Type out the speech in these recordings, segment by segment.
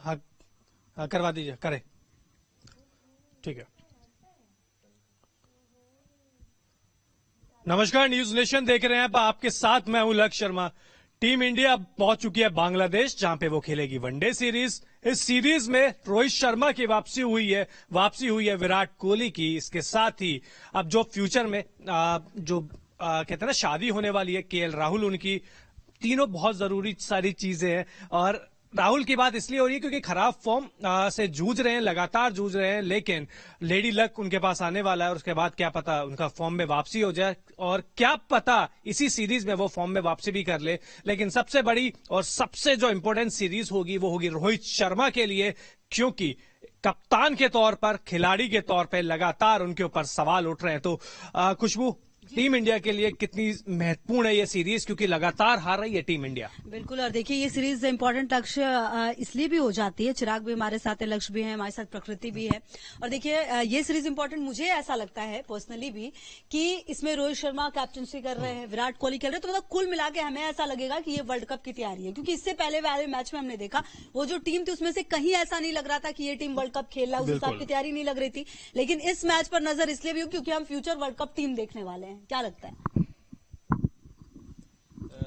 हाँ, करवा दीजिए, करें। ठीक है। नमस्कार, न्यूज नेशन देख रहे हैं आप, आपके साथ मैं हूं लक्ष्य शर्मा। टीम इंडिया पहुंच चुकी है बांग्लादेश, जहां पे वो खेलेगी वनडे सीरीज। इस सीरीज में रोहित शर्मा की वापसी हुई है विराट कोहली की। इसके साथ ही अब जो फ्यूचर में कहते हैं ना शादी होने वाली है केएल राहुल उनकी, तीनों बहुत जरूरी सारी चीजें हैं। और राहुल की बात इसलिए हो रही है क्योंकि खराब फॉर्म से जूझ रहे हैं, लगातार जूझ रहे हैं, लेकिन लेडी लक उनके पास आने वाला है और उसके बाद क्या पता उनका फॉर्म में वापसी हो जाए, और क्या पता इसी सीरीज में वो फॉर्म में वापसी भी कर ले। लेकिन सबसे बड़ी और सबसे जो इंपॉर्टेंट सीरीज होगी वो होगी रोहित शर्मा के लिए, क्योंकि कप्तान के तौर पर, खिलाड़ी के तौर पर लगातार उनके ऊपर सवाल उठ रहे हैं। तो खुशबू, टीम इंडिया के लिए कितनी महत्वपूर्ण है ये सीरीज, क्योंकि लगातार हार रही है टीम इंडिया। बिल्कुल, और देखिए ये सीरीज इंपॉर्टेंट लक्ष्य इसलिए भी हो जाती है, चिराग भी हमारे साथ है, लक्ष्य भी है हमारे साथ, प्रकृति भी है। और देखिए ये सीरीज इंपॉर्टेंट मुझे ऐसा लगता है पर्सनली भी कि इसमें रोहित शर्मा कैप्टनसी कर रहे हैं, विराट कोहली खेल रहे हैं, तो मतलब कुल मिला के हमें ऐसा लगेगा कि ये वर्ल्ड कप की तैयारी है। क्योंकि इससे पहले वाले मैच में हमने देखा वो जो टीम थी उसमें से कहीं ऐसा नहीं लग रहा था कि ये टीम वर्ल्ड कप खेल रहा है, उस हिसाब की तैयारी नहीं लग रही थी। लेकिन इस मैच पर नजर इसलिए भी हो क्योंकि हम फ्यूचर वर्ल्ड कप टीम देखने वाले हैं। क्या लगता है?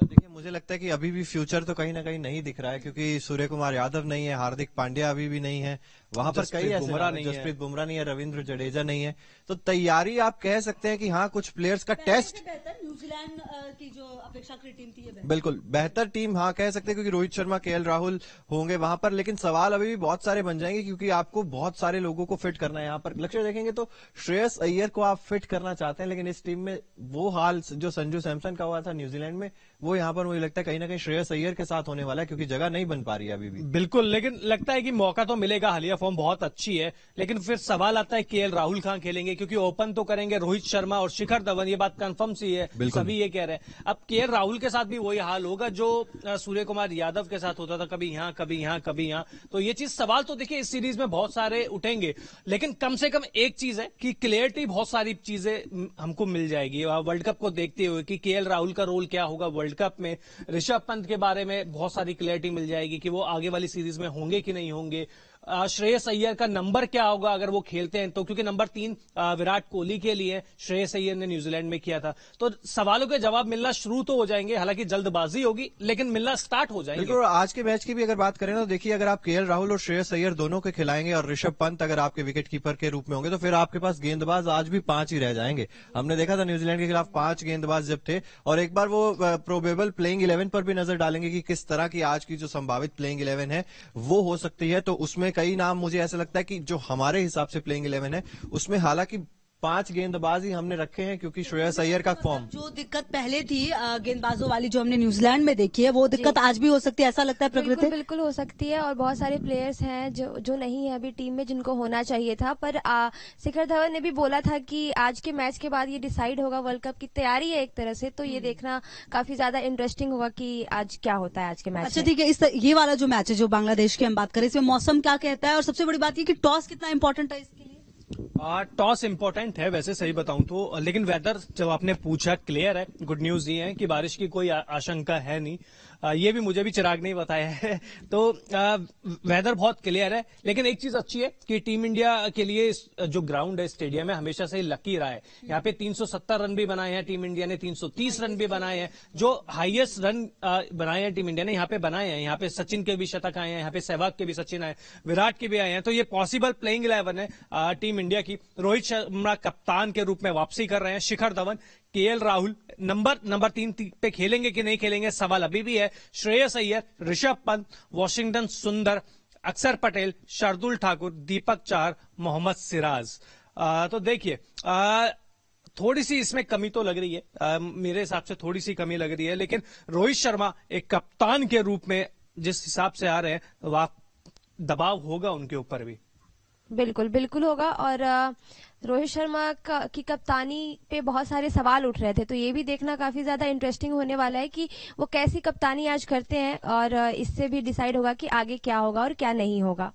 देखिए, मुझे लगता है कि अभी भी फ्यूचर तो कहीं ना कहीं नहीं दिख रहा है, क्योंकि सूर्य कुमार यादव नहीं है, हार्दिक पांड्या अभी भी नहीं है, वहां पर कई ऐसे जसप्रीत बुमराह नहीं है, रविंद्र जडेजा नहीं है। तो तैयारी आप कह सकते हैं कि हाँ, कुछ प्लेयर्स का टेस्ट न्यूजीलैंड की जो अपेक्षाकृत टीम थी ये बिल्कुल बेहतर टीम, हाँ कह सकते हैं, क्योंकि रोहित शर्मा, केएल राहुल होंगे वहां पर। लेकिन सवाल अभी भी बहुत सारे बन जाएंगे, क्योंकि आपको बहुत सारे लोगों को फिट करना है। यहाँ पर लक्ष्य देखेंगे तो श्रेयस अय्यर को आप फिट करना चाहते हैं, लेकिन इस टीम में वो हाल जो संजू सैमसन का हुआ था न्यूजीलैंड में, वो यहाँ पर मुझे लगता है कहीं ना कहीं श्रेयस अय्यर के साथ होने वाला है, क्योंकि जगह नहीं बन पा रही है अभी भी। बिल्कुल, लेकिन लगता है कि मौका तो मिलेगा, हालिया फॉर्म बहुत अच्छी है। लेकिन फिर सवाल आता है केएल राहुल कहां खेलेंगे, क्योंकि ओपन तो करेंगे रोहित शर्मा और शिखर धवन, ये बात कंफर्म सी है, सभी ये कह रहे हैं। अब केएल राहुल के साथ भी वही हाल होगा जो सूर्य कुमार यादव के साथ होता था, कभी यहां कभी यहां कभी यहां। तो ये चीज सवाल तो देखिए इस सीरीज में बहुत सारे उठेंगे, लेकिन कम से कम एक चीज है कि क्लियरिटी बहुत सारी चीजें हमको मिल जाएगी वर्ल्ड कप को देखते हुए कि केएल राहुल का रोल क्या होगा वर्ल्ड कप में। ऋषभ पंत के बारे में बहुत सारी क्लियरिटी मिल जाएगी कि वो आगे वाली सीरीज में होंगे कि नहीं होंगे। श्रेयस अय्यर का नंबर क्या होगा अगर वो खेलते हैं तो, क्योंकि नंबर 3 विराट कोहली के लिए श्रेयस अय्यर ने न्यूजीलैंड में किया था। तो सवालों के जवाब मिलना शुरू तो हो जाएंगे, हालांकि जल्दबाजी होगी लेकिन मिलना स्टार्ट हो जाएंगे। बिल्कुल, आज के मैच की भी अगर बात करें तो देखिए, अगर आप केएल राहुल और श्रेयस अय्यर दोनों के खिलाएंगे और ऋषभ पंत अगर आपके विकेट कीपर के रूप में होंगे, तो फिर आपके पास गेंदबाज आज भी 5 ही रह जाएंगे। हमने देखा था न्यूजीलैंड के खिलाफ 5 गेंदबाज जब थे, और एक बार वो प्रोबेबल प्लेइंग 11 पर भी नजर डालेंगे कि किस तरह की आज की जो संभावित प्लेइंग 11 है वो हो सकती है। तो उसमें कई नाम मुझे ऐसा लगता है कि जो हमारे हिसाब से प्लेइंग 11 है उसमें हालांकि 5 गेंदबाज ही हमने रखे हैं, क्योंकि श्रेयस अय्यर का फॉर्म, जो दिक्कत पहले थी गेंदबाजों वाली जो हमने न्यूजीलैंड में देखी है, वो दिक्कत आज भी हो सकती है, ऐसा लगता है प्रकृति? बिल्कुल हो सकती है, और बहुत सारे प्लेयर्स हैं जो नहीं है अभी टीम में, जिनको होना चाहिए था। पर शिखर धवन ने भी बोला था कि आज के मैच के बाद ये डिसाइड होगा, वर्ल्ड कप की तैयारी है एक तरह से, तो ये देखना काफी ज्यादा इंटरेस्टिंग होगा कि आज क्या होता है आज के मैच। अच्छा ठीक है, ये वाला जो मैच है जो बांग्लादेश की हम बात करें, इसमें मौसम क्या कहता है, और सबसे बड़ी बात ये कि टॉस कितना इंपॉर्टेंट है इसके लिए? टॉस इंपॉर्टेंट है वैसे सही बताऊं तो, लेकिन वेदर जब आपने पूछा क्लियर है। गुड न्यूज ये है कि बारिश की कोई आशंका है नहीं, ये भी मुझे भी चिराग नहीं बताया है। तो वेदर बहुत क्लियर है, लेकिन एक चीज अच्छी है कि टीम इंडिया के लिए जो ग्राउंड है, स्टेडियम है, हमेशा से लकी रहा है। यहाँ पे 370 रन भी बनाए हैं टीम इंडिया ने, 330 रन भी बनाए हैं, जो हाईएस्ट रन बनाए हैं टीम इंडिया ने यहाँ पे बनाए हैं। यहाँ पे सचिन के भी शतक आए हैं, यहाँ पे सहवाग के भी सचिन आए, विराट के भी आए हैं। तो ये पॉसिबल प्लेइंग 11 है टीम इंडिया की। रोहित शर्मा कप्तान के रूप में वापसी कर रहे हैं, शिखर धवन, केएल राहुल नंबर 3 पे खेलेंगे कि नहीं खेलेंगे सवाल अभी भी है। श्रेयस अय्यर, ऋषभ पंत, वॉशिंगटन सुंदर, अक्षर पटेल, शार्दुल ठाकुर, दीपक चाहर, मोहम्मद सिराज। तो देखिए थोड़ी सी इसमें कमी तो लग रही है, मेरे हिसाब से थोड़ी सी कमी लग रही है, लेकिन रोहित शर्मा एक कप्तान के रूप में जिस हिसाब से आ रहे हैं, वह दबाव होगा उनके ऊपर भी। बिल्कुल होगा, और रोहित शर्मा की कप्तानी पे बहुत सारे सवाल उठ रहे थे, तो ये भी देखना काफी ज्यादा इंटरेस्टिंग होने वाला है कि वो कैसी कप्तानी आज करते हैं, और इससे भी डिसाइड होगा कि आगे क्या होगा और क्या नहीं होगा।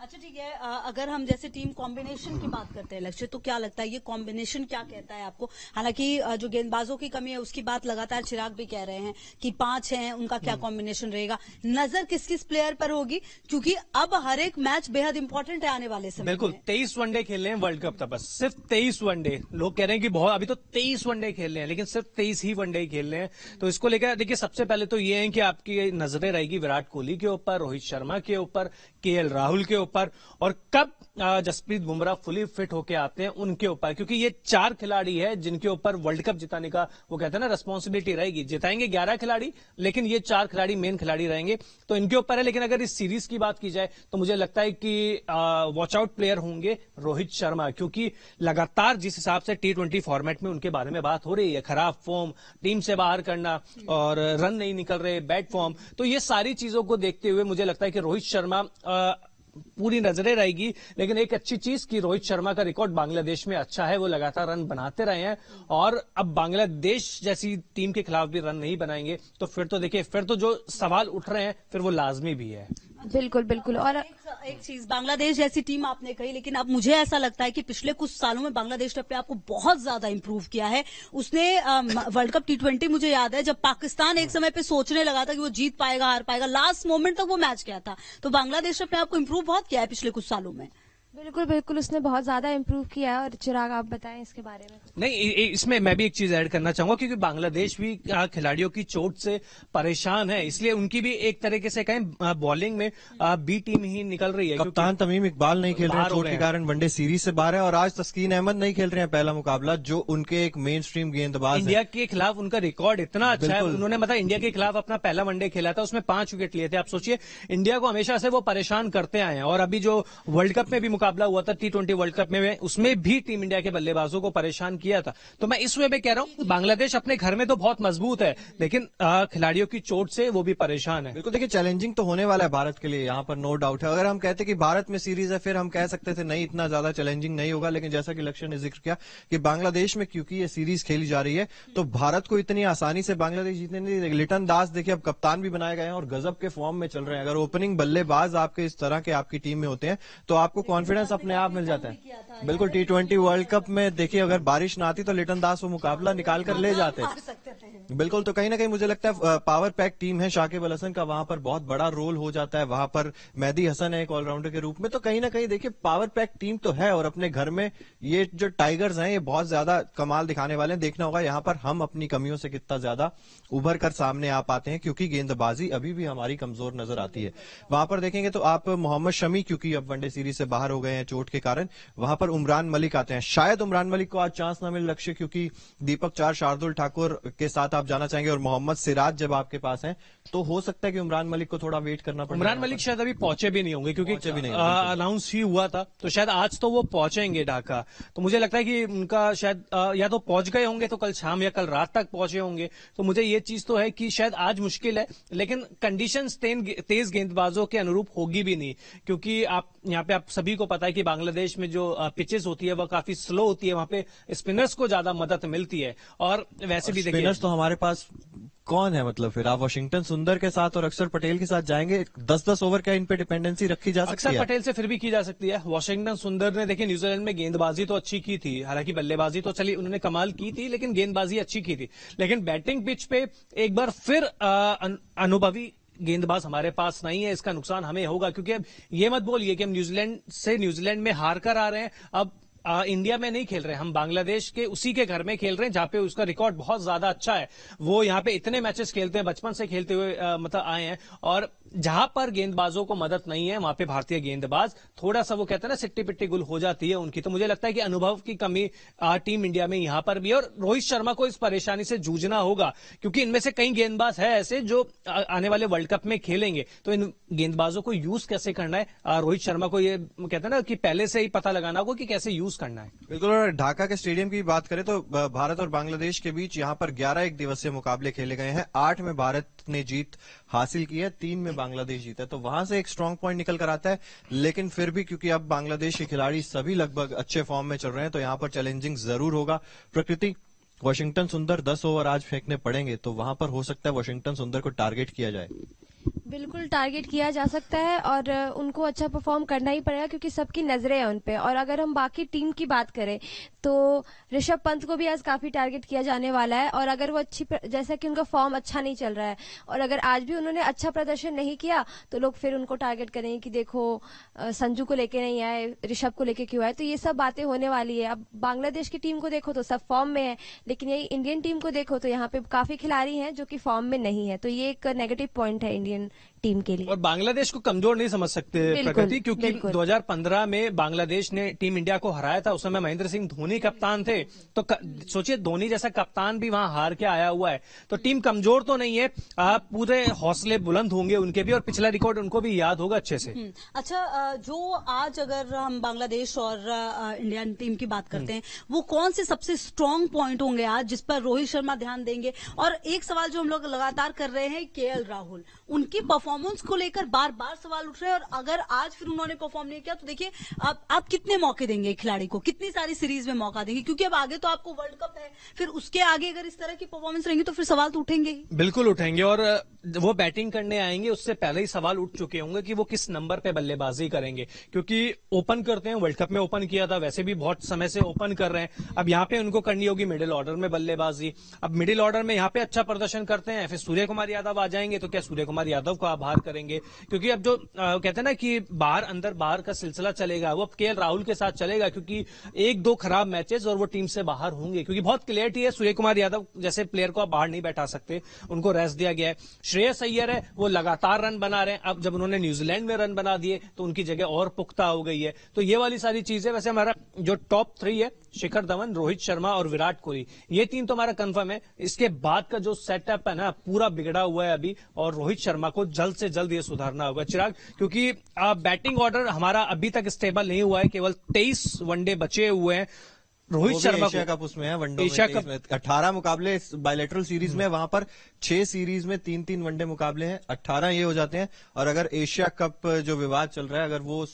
अच्छा ठीक है, अगर हम जैसे टीम कॉम्बिनेशन की बात करते हैं लक्ष्य, तो क्या लगता है ये कॉम्बिनेशन क्या कहता है आपको? हालांकि जो गेंदबाजों की कमी है उसकी बात लगातार चिराग भी कह रहे हैं कि 5 हैं, उनका क्या कॉम्बिनेशन रहेगा? नजर किस किस प्लेयर पर होगी, क्योंकि अब हर एक मैच बेहद इंपॉर्टेंट है आने वाले समय बिल्कुल, में। 23 वनडे खेल रहे हैं वर्ल्ड कप तक, बस सिर्फ 23 वनडे। लोग कह रहे हैं कि बहुत, अभी तो 23 वनडे खेल रहे हैं, लेकिन सिर्फ 23 ही वनडे खेल रहे हैं। तो इसको लेकर देखिए, सबसे पहले तो ये है कि आपकी नजरें रहेगी विराट कोहली के ऊपर, रोहित शर्मा के ऊपर, केएल राहुल के ऊपर, और कब जसप्रीत बुमराह फुली फिट होके आते हैं उनके ऊपर, क्योंकि ये 4 खिलाड़ी है जिनके ऊपर वर्ल्ड कप जिताने का वो कहते हैं ना रिस्पॉन्सिबिलिटी रहेगी। जिताएंगे 11 खिलाड़ी, लेकिन ये 4 खिलाड़ी मेन खिलाड़ी रहेंगे, तो इनके ऊपर है। लेकिन अगर इस सीरीज की बात की जाए तो मुझे लगता है कि वॉच आउट प्लेयर होंगे रोहित शर्मा, क्योंकि लगातार जिस हिसाब से T20 फॉर्मेट में उनके बारे में बात हो रही है, खराब फॉर्म, टीम से बाहर करना और रन नहीं निकल रहे, बैड फॉर्म, तो ये सारी चीजों को देखते हुए मुझे लगता है कि रोहित शर्मा पूरी नजरें रहेगी। लेकिन एक अच्छी चीज कि रोहित शर्मा का रिकॉर्ड बांग्लादेश में अच्छा है, वो लगातार रन बनाते रहे हैं, और अब बांग्लादेश जैसी टीम के खिलाफ भी रन नहीं बनाएंगे तो फिर तो देखिए, फिर तो जो सवाल उठ रहे हैं फिर वो लाजमी भी है। बिल्कुल बिल्कुल। और एक चीज, बांग्लादेश जैसी टीम आपने कही, लेकिन अब मुझे ऐसा लगता है कि पिछले कुछ सालों में बांग्लादेश ने अपने आप को बहुत ज्यादा इंप्रूव किया है। उसने वर्ल्ड कप T20 मुझे याद है, जब पाकिस्तान एक समय पे सोचने लगा था कि वो जीत पाएगा हार पाएगा, लास्ट मोमेंट तक वो मैच गया था। तो बांग्लादेश ने अपने आप को इंप्रूव बहुत किया है पिछले कुछ सालों में। बिल्कुल बिल्कुल, उसने बहुत ज्यादा इम्प्रूव किया है। और चिराग, आप बताएं इसके बारे में। नहीं, इसमें मैं भी एक चीज ऐड करना चाहूंगा, क्योंकि बांग्लादेश भी खिलाड़ियों की चोट से परेशान है, इसलिए उनकी भी एक तरीके से कहें बॉलिंग में बी टीम ही निकल रही है। कप्तान तमीम इकबाल नहीं खेल रहे हैं बाहर हो चोट रहे के हैं। कारण, वनडे सीरीज से बाहर है, और आज तस्कीन अहमद नहीं खेल रहे हैं पहला मुकाबला, जो उनके एक मेन स्ट्रीम गेंदबाज हैं। इंडिया के खिलाफ उनका रिकॉर्ड इतना अच्छा है, बिल्कुल। उन्होंने मतलब इंडिया के खिलाफ अपना पहला वनडे खेला था, उसमें 5 विकेट लिए थे। आप सोचिए, इंडिया को हमेशा से वो परेशान करते आए हैं, और अभी जो वर्ल्ड कप में भी मुकाबला हुआ था T20 वर्ल्ड कप में, उसमें भी टीम इंडिया के बल्लेबाजों को परेशान किया था। तो मैं इस वे में कह रहा हूं, बांग्लादेश अपने घर में तो बहुत मजबूत है, लेकिन खिलाड़ियों की चोट से वो भी परेशान है। बिल्कुल, देखिए चैलेंजिंग तो होने वाला है भारत के लिए, यहाँ पर नो डाउट है। अगर हम कहते कि भारत में सीरीज है, फिर हम कह सकते थे नहीं इतना ज्यादा चैलेंजिंग नहीं होगा, लेकिन जैसा कि लक्ष्य ने जिक्र किया कि बांग्लादेश में क्योंकि ये सीरीज खेली जा रही है, तो भारत को इतनी आसानी से बांग्लादेश जीतने नहीं देगी। लिटन दास देखिए अब कप्तान भी बनाए गए हैं और गजब के फॉर्म में चल रहे हैं। अगर ओपनिंग बल्लेबाज आपके इस तरह के आपकी टीम में होते हैं तो आपको कॉन्फिडेंस अपने आप मिल जाता है। बिल्कुल, T20 वर्ल्ड कप में देखिए अगर बारिश ना आती तो लिटन दास वो मुकाबला निकाल कर ले जाते। बिल्कुल, तो कहीं ना कहीं मुझे लगता है पावर पैक टीम है, शाकिब अल हसन का वहां पर बहुत बड़ा रोल हो जाता है, वहां पर मेहदी हसन है एक ऑलराउंडर के रूप में। तो कहीं ना कहीं देखिए पावर पैक टीम तो है, और अपने घर में ये जो टाइगर्स हैं ये बहुत ज्यादा कमाल दिखाने वाले हैं। देखना होगा यहाँ पर हम अपनी कमियों से कितना ज्यादा उभर कर सामने आ पाते हैं, क्योंकि गेंदबाजी अभी भी हमारी कमजोर नजर आती है। वहां पर देखेंगे तो आप मोहम्मद शमी, क्योंकि अब वनडे सीरीज से बाहर हो गए हैं चोट के कारण, वहां पर उमरान मलिक आते हैं। शायद उमरान मलिक को आज चांस ना मिले लक्ष्य, क्योंकि दीपक चार, शार्दुल ठाकुर के साथ आप जाना चाहेंगे, और मोहम्मद सिराज जब आपके पास हैं, तो हो सकता है कि उमरान मलिक को थोड़ा वेट करना पड़े। उमरान मलिक शायद अभी पहुंचे भी नहीं होंगे, क्योंकि पहुंचे भी नहीं होंगे, अनाउंस ही हुआ था, तो शायद आज तो वो पहुंचेंगे ढाका। तो मुझे लगता है कि उनका शायद या तो पहुंच गए होंगे तो कल शाम या कल रात तक पहुंचे होंगे। तो मुझे ये चीज तो है कि शायद आज मुश्किल है, लेकिन कंडीशंस तेज गेंदबाजों के अनुरूप होगी भी नहीं, क्योंकि आप यहाँ पे आप सभी को पता है कि बांग्लादेश में जो पिचेस होती है वह काफी स्लो होती है, वहां पे स्पिनर्स को ज्यादा मदद मिलती है। और वैसे भी देखिए, स्पिनर्स तो हमारे पास कौन है, मतलब फिर आप वाशिंगटन सुंदर के साथ और अक्षर पटेल के साथ जाएंगे, 10-10 ओवर का इन पे डिपेंडेंसी रखी जा सकती अक्षर है। पटेल से फिर भी की जा सकती है। वाशिंगटन सुंदर ने देखिए न्यूजीलैंड में गेंदबाजी तो अच्छी की थी, हालांकि बल्लेबाजी तो चली उन्होंने कमाल की थी, लेकिन गेंदबाजी अच्छी की थी। लेकिन बैटिंग पिच पे एक बार फिर अनुभवी गेंदबाज हमारे पास नहीं है, इसका नुकसान हमें होगा। क्योंकि अब ये मत बोलिए कि हम न्यूजीलैंड में हार कर आ रहे हैं, अब इंडिया में नहीं खेल रहे, हम बांग्लादेश के उसी के घर में खेल रहे हैं जहां पे उसका रिकॉर्ड बहुत ज्यादा अच्छा है। वो यहाँ पे इतने मैचेस खेलते हैं, बचपन से खेलते हुए मतलब आए हैं, और जहां पर गेंदबाजों को मदद नहीं है वहां पे भारतीय गेंदबाज थोड़ा सा वो कहते हैं ना सिट्टी पिट्टी गुल हो जाती है उनकी। तो मुझे लगता है कि अनुभव की कमी टीम इंडिया में यहां पर भी है, और रोहित शर्मा को इस परेशानी से जूझना होगा, क्योंकि इनमें से कई गेंदबाज है ऐसे जो आने वाले वर्ल्ड कप में खेलेंगे। तो इन गेंदबाजों को यूज कैसे करना है, रोहित शर्मा को ये कहते हैं ना कि पहले से ही पता लगाना होगा कि कैसे यूज करना है। बिल्कुल, और ढाका के स्टेडियम की बात करें तो भारत और बांग्लादेश के बीच यहाँ पर 11 एक दिवसीय मुकाबले खेले गए हैं। 8 में भारत ने जीत हासिल की है, 3 में बांग्लादेश जीता है, तो वहां से एक स्ट्रांग पॉइंट निकल कर आता है। लेकिन फिर भी क्योंकि अब बांग्लादेश के खिलाड़ी सभी लगभग अच्छे फॉर्म में चल रहे हैं, तो यहाँ पर चैलेंजिंग जरूर होगा। प्रकृति वाशिंगटन सुंदर 10 ओवर आज फेंकने पड़ेंगे, तो वहां पर हो सकता है वाशिंगटन सुंदर को टारगेट किया जाए। बिल्कुल टारगेट किया जा सकता है और उनको अच्छा परफॉर्म करना ही पड़ेगा क्योंकि सबकी नजरें हैं उन पे। और अगर हम बाकी टीम की बात करें तो ऋषभ पंत को भी आज काफी टारगेट किया जाने वाला है। और अगर वो जैसा कि उनका फॉर्म अच्छा नहीं चल रहा है और अगर आज भी उन्होंने अच्छा प्रदर्शन नहीं किया तो लोग फिर उनको टारगेट करेंगे कि देखो संजू को लेके नहीं आए, ऋषभ को लेके क्यों आए। तो ये सब बातें होने वाली है। अब बांग्लादेश की टीम को देखो तो सब फॉर्म में है, लेकिन यही इंडियन टीम को देखो तो यहाँ पे काफी खिलाड़ी हैं जो कि फॉर्म में नहीं है। तो ये एक नेगेटिव पॉइंट है इंडियन टीम के लिए। और बांग्लादेश को कमजोर नहीं समझ सकते प्रगति, क्योंकि 2015 में बांग्लादेश ने टीम इंडिया को हराया था। उस समय महेंद्र सिंह धोनी कप्तान थे। तो सोचिए धोनी जैसा कप्तान भी वहां हार के आया हुआ है। तो टीम कमजोर तो नहीं है, पूरे हौसले बुलंद होंगे उनके भी और पिछला रिकॉर्ड उनको भी याद होगा अच्छे से। अच्छा, जो आज अगर हम बांग्लादेश और इंडियन टीम की बात करते हैं, वो कौन से सबसे स्ट्रांग पॉइंट होंगे आज जिस पर रोहित शर्मा ध्यान देंगे? और एक सवाल जो हम लोग लगातार कर रहे हैं, केएल राहुल, उनकी परफॉर्मेंस को लेकर बार बार सवाल उठ रहे हैं। और अगर आज फिर उन्होंने परफॉर्म नहीं किया तो देखिए आप कितने मौके देंगे खिलाड़ी को, कितनी सारी सीरीज में मौका देंगे? क्योंकि अब आगे तो आपको वर्ल्ड कप है, फिर उसके आगे अगर इस तरह की परफॉर्मेंस रहेंगी तो फिर सवाल तो उठेंगे ही। बिल्कुल उठेंगे। और वो बैटिंग करने आएंगे उससे पहले ही सवाल उठ चुके होंगे कि वो किस नंबर पे बल्लेबाजी करेंगे, क्योंकि ओपन करते हैं, वर्ल्ड कप में ओपन किया था, वैसे भी बहुत समय से ओपन कर रहे हैं। अब यहाँ पे उनको करनी होगी मिडिल ऑर्डर में बल्लेबाजी। अब मिडिल ऑर्डर में यहाँ पे अच्छा प्रदर्शन करते हैं, फिर सूर्य कुमार यादव आ जाएंगे तो क्या सूर्य कुमार यादव को आप बाहर करेंगे? क्योंकि अब जो कहते हैं ना कि बाहर अंदर बाहर का सिलसिला चलेगा, वो अब केएल राहुल के साथ चलेगा, क्योंकि एक दो खराब मैचेस और वो टीम से बाहर होंगे। क्योंकि बहुत क्लियरिटी है, सूर्य कुमार यादव जैसे प्लेयर को आप बाहर नहीं बैठा सकते, उनको रेस्ट दिया गया है। श्रेयस अय्यर है, वो लगातार रन बना रहे हैं। अब जब उन्होंने न्यूजीलैंड में रन बना दिए तो उनकी जगह और पुख्ता हो गई है। तो ये वाली सारी चीजें, वैसे हमारा जो टॉप 3 है, शिखर धवन, रोहित शर्मा और विराट कोहली, ये 3 तो हमारा कंफर्म है। इसके बाद का जो सेटअप है ना, पूरा बिगड़ा हुआ है अभी, और रोहित शर्मा को जल्द से जल्द ये सुधारना होगा चिराग, क्योंकि बैटिंग ऑर्डर हमारा अभी तक स्टेबल नहीं हुआ है। केवल 23 वनडे बचे हुए हैं। रोहित शर्मा एशिया कप उसमें है, वनडे में 18 मुकाबले बायलैटरल सीरीज में, वहां पर 6 सीरीज में 3-3 वनडे मुकाबले हैं, 18 ये हो जाते हैं। और अगर एशिया कप जो विवाद चल रहा है अगर वो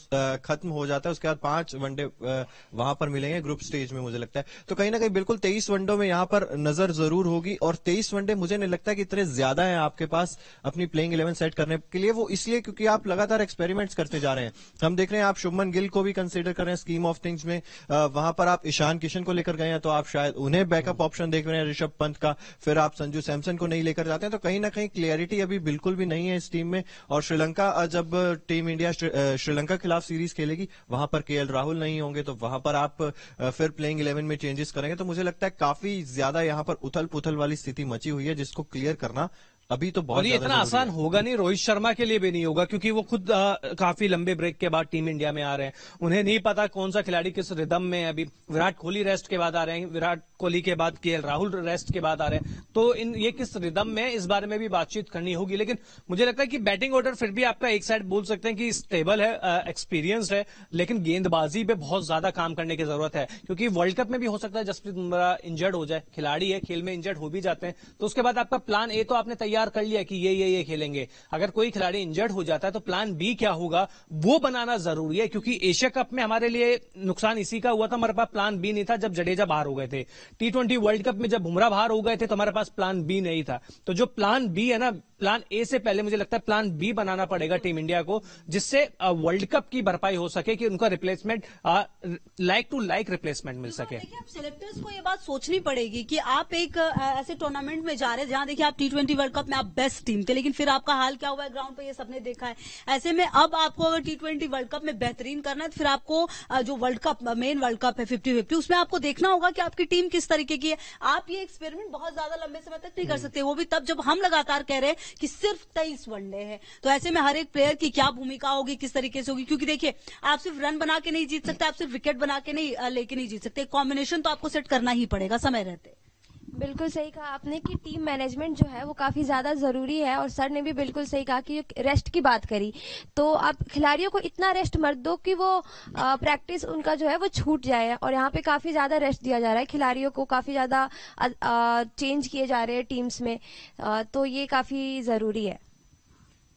खत्म हो जाता है, उसके बाद 5 वनडे वहां पर मिलेंगे ग्रुप स्टेज में, मुझे लगता है। तो कहीं ना कहीं बिल्कुल 23 वनडों में यहाँ पर नजर जरूर होगी। और 23 वनडे मुझे नहीं लगता कि इतने ज्यादा है आपके पास अपनी प्लेइंग 11 सेट करने के लिए। वो इसलिए क्योंकि आप लगातार एक्सपेरिमेंट्स करते जा रहे हैं। हम देख रहे हैं आप शुभमन गिल को भी कंसिडर कर रहे हैं स्कीम ऑफ थिंग्स में। वहां पर आप ईशान किशन को लेकर गए हैं तो आप शायद उन्हें बैकअप ऑप्शन देख रहे हैं ऋषभ पंत का, फिर आप संजू सैमसन को नहीं लेकर जाते हैं। तो कहीं ना कहीं क्लियरिटी अभी बिल्कुल भी नहीं है इस टीम में। और श्रीलंका, जब टीम इंडिया श्रीलंका के खिलाफ सीरीज खेलेगी, वहां पर केएल राहुल नहीं होंगे, तो वहां पर आप फिर प्लेइंग 11 में चेंजेस करेंगे। तो मुझे लगता है काफी ज्यादा यहां पर उथल पुथल वाली स्थिति मची हुई है, जिसको क्लियर करना अभी तो बहुत, और ये इतना आसान होगा नहीं, रोहित शर्मा के लिए भी नहीं होगा, क्योंकि वो खुद काफी लंबे ब्रेक के बाद टीम इंडिया में आ रहे हैं। उन्हें नहीं पता कौन सा खिलाड़ी किस रिदम में है। अभी विराट कोहली रेस्ट के बाद आ रहे हैं, विराट कोहली के बाद केएल राहुल रेस्ट के बाद आ रहे हैं। तो ये किस रिदम में, इस बारे में भी बातचीत करनी होगी। लेकिन मुझे लगता है कि बैटिंग ऑर्डर फिर भी आपका एक साइड बोल सकते हैं कि स्टेबल है, एक्सपीरियंस्ड है, लेकिन गेंदबाजी पे बहुत ज्यादा काम करने की जरूरत है। क्योंकि वर्ल्ड कप में भी हो सकता है जसप्रीत बुमराह इंजर्ड हो जाए, खिलाड़ी है, खेल में इंजर्ड हो भी जाते हैं। तो उसके बाद आपका प्लान ए तो आपने तैयार कर लिया कि ये खेलेंगे। अगर कोई खिलाड़ी इंजर्ड हो जाता है तो प्लान बी क्या होगा, वो बनाना जरूरी है। क्योंकि एशिया कप में हमारे लिए नुकसान इसी का हुआ था, हमारे पास प्लान बी नहीं था जब जडेजा बाहर हो गए थे। T20 वर्ल्ड कप में जब बुमराह बाहर हो गए थे तो हमारे पास प्लान बी नहीं था। तो जो प्लान बी है ना, प्लान ए से पहले मुझे लगता है प्लान बी बनाना पड़ेगा टीम इंडिया को, जिससे वर्ल्ड कप की भरपाई हो सके, कि उनका replacement like to like replacement मिल सके। देखिए, आप सिलेक्टर्स को ये बात सोचनी पड़ेगी कि आप एक ऐसे टूर्नामेंट में जा रहे हैं जहां देखिए आप T20 वर्ल्ड कप में आप बेस्ट टीम थे, लेकिन फिर आपका हाल क्या हुआ है ग्राउंड पे ये सबने देखा है। ऐसे में अब आपको अगर T20 वर्ल्ड कप में बेहतरीन करना है तो फिर आपको जो world cup, main world cup है 50-50, उसमें आपको देखना होगा कि आपकी टीम किस तरीके की है। आप ये एक्सपेरिमेंट बहुत ज्यादा लंबे समय तक नहीं कर सकते, वो भी तब जब हम लगातार कह रहे हैं कि सिर्फ 23 वनडे है। तो ऐसे में हर एक प्लेयर की क्या भूमिका होगी, किस तरीके से होगी, क्योंकि देखिए आप सिर्फ रन बना के नहीं जीत सकते, आप सिर्फ विकेट बना के नहीं लेके नहीं जीत सकते, कॉम्बिनेशन तो आपको सेट करना ही पड़ेगा समय रहते। बिल्कुल सही कहा आपने कि टीम मैनेजमेंट जो है वो काफी ज्यादा जरूरी है। और सर ने भी बिल्कुल सही कहा कि रेस्ट की बात करी, तो आप खिलाड़ियों को इतना रेस्ट मत दो कि वो प्रैक्टिस उनका जो है वो छूट जाए। और यहाँ पे काफी ज्यादा रेस्ट दिया जा रहा है खिलाड़ियों को, काफी ज्यादा चेंज किए जा रहे हैं टीम्स में, तो ये काफी जरूरी है।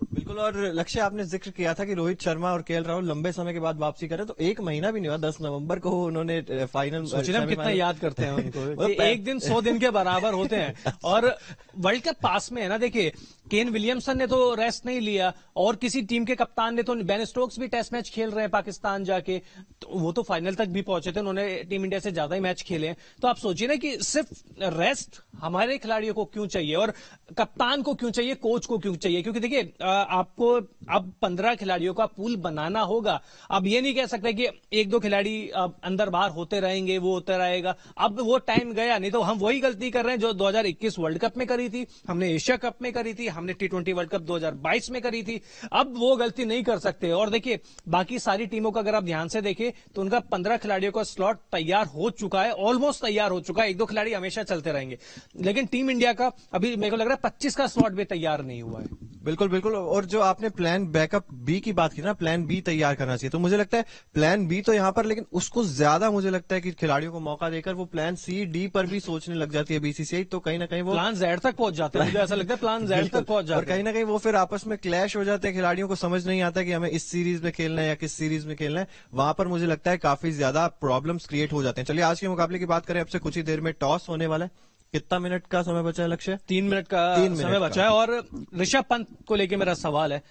बिल्कुल। और लक्ष्य, आपने जिक्र किया था कि रोहित शर्मा और केएल राहुल लंबे समय के बाद वापसी करें, तो 1 महीना भी नहीं हुआ, 10 नवंबर को उन्होंने फाइनल, सोचिए कितना याद करते हैं उनको। एक दिन 100 दिन के बराबर होते हैं। और वर्ल्ड कप पास में है ना, देखिए केन विलियमसन ने तो रेस्ट नहीं लिया, और किसी टीम के कप्तान ने तो, बेन स्टोक्स भी टेस्ट मैच खेल रहे हैं पाकिस्तान जाके, तो वो तो फाइनल तक भी पहुंचे थे, उन्होंने टीम इंडिया से ज्यादा ही मैच खेले हैं। तो आप सोचिए ना कि सिर्फ रेस्ट हमारे खिलाड़ियों को क्यों चाहिए, और कप्तान को क्यों चाहिए, कोच को क्यों चाहिए? क्योंकि देखिए आपको अब 15 खिलाड़ियों का पूल बनाना होगा। अब ये नहीं कह सकते कि एक दो खिलाड़ी अंदर बाहर होते रहेंगे, वो होता रहेगा। अब वो टाइम गया, नहीं तो हम वही गलती कर रहे हैं जो 2021 वर्ल्ड कप में करी थी, हमने एशिया कप में करी थी, हमने T20 वर्ल्ड कप 2022 में करी थी। अब वो गलती नहीं कर सकते। और देखिए बाकी सारी टीमों का अगर आप ध्यान से देखें तो उनका 15 खिलाड़ियों का स्लॉट तैयार हो चुका है, ऑलमोस्ट तैयार हो चुका है। एक दो खिलाड़ी हमेशा चलते रहेंगे, लेकिन टीम इंडिया का अभी मेरे को लग रहा है 25 का स्लॉट भी तैयार नहीं हुआ है। बिल्कुल बिल्कुल। और जो आपने प्लान बैकअप बी की बात की ना, प्लान बी तैयार करना चाहिए, तो मुझे लगता है प्लान बी तो यहाँ पर, लेकिन उसको ज्यादा मुझे लगता है कि खिलाड़ियों को मौका देकर वो प्लान सी डी पर भी सोचने लग जाती है बीसीसीआई, तो कहीं ना कहीं वो प्लान जेड तक पहुंच जाते हैं। मुझे ऐसा लगता है प्लान जेड तक पहुंच जाते हैं, और कहीं ना कहीं वो फिर आपस में क्लैश हो जाते हैं। खिलाड़ियों को समझ नहीं आता कि हमें इस सीरीज में खेलना है या किस सीरीज में खेलना है। वहां पर मुझे लगता है काफी ज्यादा प्रॉब्लम्स क्रिएट हो जाते हैं। चलिए आज के मुकाबले की बात करें, अब से कुछ ही देर में टॉस होने वाला है। कितना मिनट का समय बचा है लक्ष्य? 3 मिनट का समय बचा है। और ऋषभ पंत को लेकर मेरा सवाल है,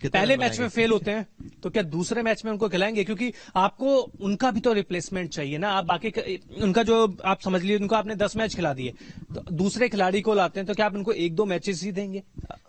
पहले मैच में फेल होते हैं तो क्या दूसरे मैच में उनको खिलाएंगे? क्योंकि आपको उनका भी तो रिप्लेसमेंट चाहिए ना। आप बाकी उनका जो आप समझ लीजिए, उनको आपने 10 मैच खिला दिए, तो दूसरे खिलाड़ी को लाते हैं तो क्या आप उनको 1-2 मैचेस ही देंगे?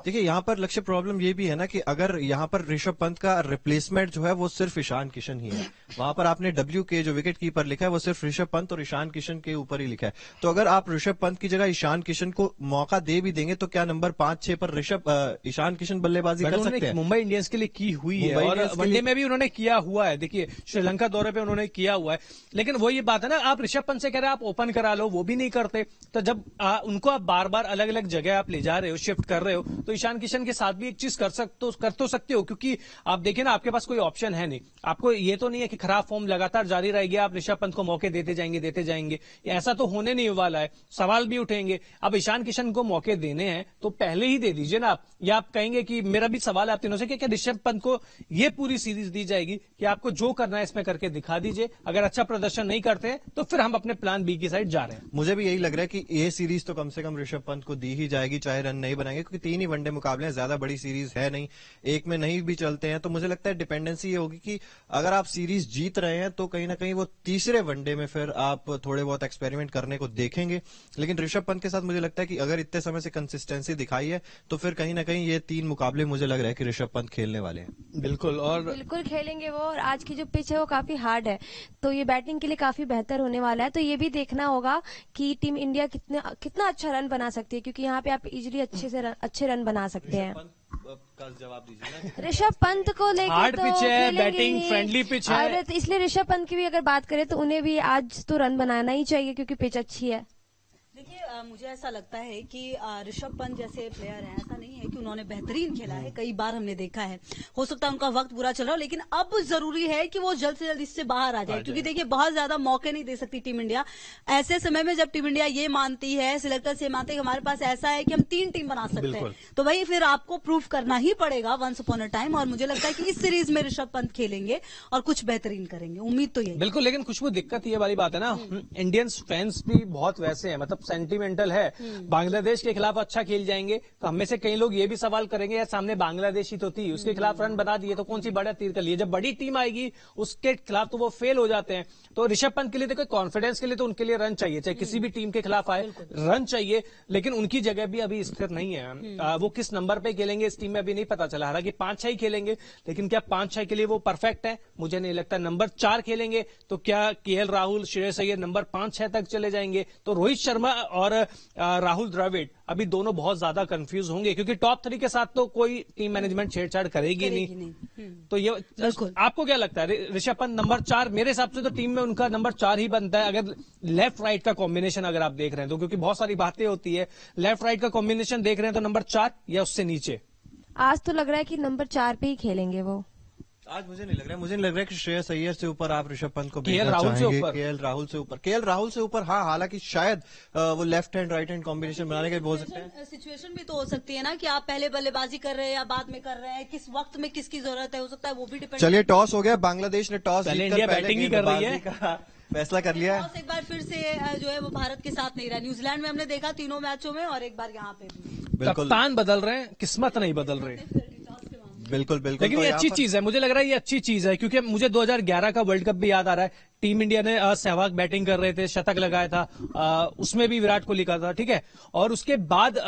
देखिए यहाँ पर लक्ष्य प्रॉब्लम ये भी है ना कि अगर यहाँ पर ऋषभ पंत का रिप्लेसमेंट जो है वो सिर्फ ईशान किशन ही है। वहां पर आपने WK जो विकेट कीपर लिखा है वो सिर्फ ऋषभ पंत और ईशान किशन के ऊपर ही लिखा है। तो अगर आप ऋषभ पंत की जगह ईशान किशन को मौका दे भी देंगे तो क्या नंबर 5-6 पर ईशान किशन बल्लेबाजी कर सकते हैं? मुंबई इंडियंस के लिए की हुई है और वनडे में भी उन्होंने किया हुआ है। देखिए श्रीलंका दौरे पे उन्होंने किया हुआ है, लेकिन वो ये बात है ना, आप ऋषभ पंत से कह रहे हैं आप ओपन करा लो, वो भी नहीं करते। तो जब उनको आप बार बार अलग अलग जगह आप ले जा रहे हो, शिफ्ट कर रहे हो, तो ईशान किशन के साथ भी एक चीज कर सकते हो, क्योंकि आप देखिए ना आपके पास कोई ऑप्शन है नहीं। आपको ये तो नहीं है कि खराब फॉर्म लगातार जारी रहेगी, आप ऋषभ पंत को मौके देते जाएंगे। ऐसा तो होने नहीं वाला है। सवाल भी उठेंगे। अब ईशान किशन को मौके देने हैं तो पहले ही दे दीजिए ना आप। या आप कहेंगे कि मेरा भी सवाल है आप तीनों से कि क्या ऋषभ पंत को ये पूरी सीरीज दी जाएगी कि आपको जो करना है इसमें करके दिखा दीजिए, अगर अच्छा प्रदर्शन नहीं करते हैं तो फिर हम अपने प्लान बी की साइड जा रहे हैं। मुझे भी यही लग रहा है कि ये सीरीज तो कम से कम ऋषभ पंत को दी ही जाएगी, चाहे रन नहीं बनाएंगे, क्योंकि 3 ही वनडे मुकाबले हैं, ज्यादा बड़ी सीरीज है नहीं। एक में नहीं भी चलते हैं तो मुझे लगता है डिपेंडेंसी ये होगी कि अगर आप सीरीज जीत रहे हैं तो कहीं ना कहीं वो तीसरे वनडे में फिर आप थोड़े बहुत एक्सपेरिमेंट करने को देखेंगे। लेकिन ऋषभ पंत के साथ मुझे लगता है कि अगर इतने समय से कंसिस्टेंसी दिखाई है तो फिर कहीं ना कहीं ये 3 मुकाबले मुझे लग रहा है कि ऋषभ पंत खेलने वाले हैं। बिल्कुल खेलेंगे वो। और आज की जो पिच है वो काफी हार्ड है, तो ये बैटिंग के लिए काफी बेहतर होने वाला है। तो ये भी देखना होगा कि टीम इंडिया कितना अच्छा रन बना सकती है, क्योंकि यहाँ पे आप इजीली अच्छे रन बना सकते हैं। का जवाब दीजिए ना। ऋषभ पंत को लेकर हार्ड तो पिच है, खेलेंगे बैटिंग ही। फ्रेंडली पिच है, और इसलिए ऋषभ पंत की भी अगर बात करें तो उन्हें भी आज तो रन बनाना ही चाहिए, क्योंकि पिच अच्छी है। देखिए मुझे ऐसा लगता है कि ऋषभ पंत जैसे प्लेयर हैं, ऐसा नहीं है कि उन्होंने बेहतरीन खेला है, कई बार हमने देखा है। हो सकता है उनका वक्त बुरा चल रहा हो, लेकिन अब जरूरी है कि वो जल्द से जल्द इससे बाहर आ जाए, क्योंकि देखिए बहुत ज्यादा मौके नहीं दे सकती टीम इंडिया ऐसे समय में, जब टीम इंडिया ये मानती है, सिलेक्टर्स ये मानते हैं कि हमारे पास ऐसा है कि हम 3 टीम बना सकते हैं, तो भाई फिर आपको प्रूव करना ही पड़ेगा वंस अपॉन अ टाइम। और मुझे लगता है कि इस सीरीज में ऋषभ पंत खेलेंगे और कुछ बेहतरीन करेंगे, उम्मीद तो यही। बिल्कुल। लेकिन खुशबू दिक्कत ये वाली बात है ना, इंडियंस फैंस भी बहुत वैसे हैं, मतलब सेंटिमेंटल है। बांग्लादेश के खिलाफ अच्छा खेल जाएंगे तो हम में से कई लोग ये भी सवाल करेंगे, यार सामने बांग्लादेश ही तो थी, उसके खिलाफ रन बना दिए तो कौन सी बड़ा तीर कर लिए। जब बड़ी टीम आएगी उसके खिलाफ तो वो फेल हो जाते हैं। तो ऋषभ पंत के लिए देखो, कॉन्फिडेंस के लिए तो उनके लिए रन चाहिए, चाहे किसी भी टीम के खिलाफ आए रन चाहिए, लेकिन उनकी जगह भी अभी स्थिर नहीं है। वो किस नंबर पे खेलेंगे इस टीम में अभी नहीं पता चला। हालांकि 5-6 खेलेंगे, लेकिन क्या 5-6 के लिए वो परफेक्ट है? मुझे नहीं लगता। नंबर 4 खेलेंगे तो क्या KL राहुल, श्रेयस अय्यर नंबर 5-6 तक चले जाएंगे? तो रोहित शर्मा और राहुल द्रविड़ अभी दोनों बहुत ज्यादा कंफ्यूज होंगे, क्योंकि टॉप 3 के साथ तो कोई टीम मैनेजमेंट छेड़छाड़ करेगी नहीं। तो ये आपको क्या लगता है? ऋषभ पंत नंबर 4, मेरे हिसाब से तो टीम में उनका नंबर 4 ही बनता है, अगर लेफ्ट राइट का कॉम्बिनेशन अगर आप देख रहे हैं तो, क्योंकि बहुत सारी बातें होती है। लेफ्ट राइट का कॉम्बिनेशन देख रहे हैं तो नंबर 4 या उससे नीचे? आज तो लग रहा है कि नंबर 4 पे ही खेलेंगे वो। आज मुझे नहीं लग रहा है कि श्रेयस अय्यर से ऊपर आप ऋषभ पंत को KL राहुल से ऊपर, KL राहुल से ऊपर। हाँ, हालांकि शायद वो left hand right hand combination बनाने के बोल सकते हैं। सिचुएशन भी तो हो सकती है ना कि आप पहले बल्लेबाजी कर रहे हैं या बाद में कर रहे हैं, किस वक्त में किसकी जरूरत है, हो सकता है वो भी डिपेंड। चलिए टॉस हो गया, बांग्लादेश ने टॉस पहले इंडिया बैटिंग ही कर रही है। फैसला कर लिया है। टॉस एक बार फिर से जो है वो भारत के साथ नहीं रहा। न्यूजीलैंड में हमने देखा तीनों मैचों में, और एक बार यहाँ पे भी। बिल्कुल कप्तान बदल रहे हैं, किस्मत नहीं बदल रही। बिल्कुल बिल्कुल। लेकिन तो ये यहाँ अच्छी पर- चीज है, मुझे लग रहा है ये अच्छी चीज है, क्योंकि मुझे 2011 का वर्ल्ड कप भी याद आ रहा है। टीम इंडिया ने सहवाग बैटिंग कर रहे थे, शतक लगाया था, उसमें भी विराट कोहली का था, ठीक है। और उसके बाद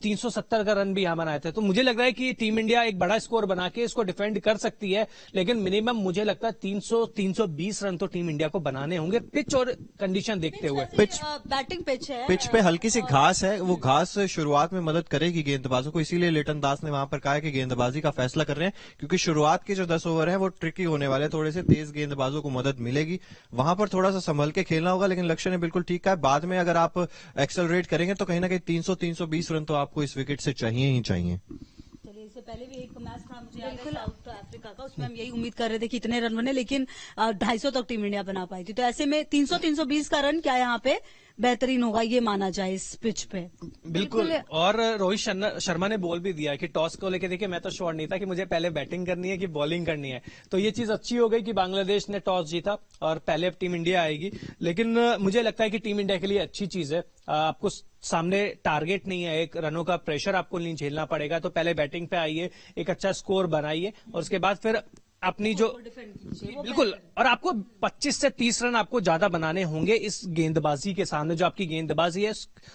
370 का रन भी यहां बनाए थे। तो मुझे लग रहा है कि टीम इंडिया एक बड़ा स्कोर बना के इसको डिफेंड कर सकती है, लेकिन मिनिमम मुझे लगता है 300-320 रन तो टीम इंडिया को बनाने होंगे, पिच और कंडीशन देखते हुए। बैटिंग पिच है। पिच पे हल्की सी घास है, वो घास शुरुआत में मदद करेगी गेंदबाजों को, इसीलिए लिटन दास ने वहां पर कहा है कि गेंदबाजी का फैसला कर रहे हैं, क्योंकि शुरुआत के जो 10 ओवर है वो ट्रिकी होने वाले, थोड़े से तेज गेंदबाजों को मदद मिलेगी, वहां पर थोड़ा सा संभल के खेलना होगा। लेकिन लक्ष्य ने बिल्कुल ठीक कहा, बाद में अगर आप एक्सेलरेट करेंगे तो कहीं ना कहीं 300-320 रन तो आपको इस विकेट से चाहिए ही चाहिए। चलिए, इससे पहले भी एक मैच था मुझे याद है साउथ अफ्रीका का, उसमें हम यही उम्मीद कर रहे थे कि इतने रन बने, लेकिन 250 तक टीम इंडिया बना पाई थी। तो ऐसे में 300-320 का रन क्या यहाँ पे बेहतरीन होगा, ये माना जाए इस पिच पे। बिल्कुल। और रोहित शर्मा ने बोल भी दिया कि टॉस को लेकर देखिए मैं तो श्योर नहीं था कि मुझे पहले बैटिंग करनी है कि बॉलिंग करनी है। तो ये चीज अच्छी हो गई कि बांग्लादेश ने टॉस जीता और पहले अब टीम इंडिया आएगी। लेकिन मुझे लगता है कि टीम इंडिया के लिए अच्छी चीज है, आपको सामने टारगेट नहीं है, एक रनों का प्रेशर आपको नहीं झेलना पड़ेगा। तो पहले बैटिंग पे आइए, एक अच्छा स्कोर बनाइए और उसके बाद फिर अपनी जो बिल्कुल, और आपको 25 से 30 रन आपको ज्यादा बनाने होंगे इस गेंदबाजी के सामने। जो आपकी गेंदबाजी है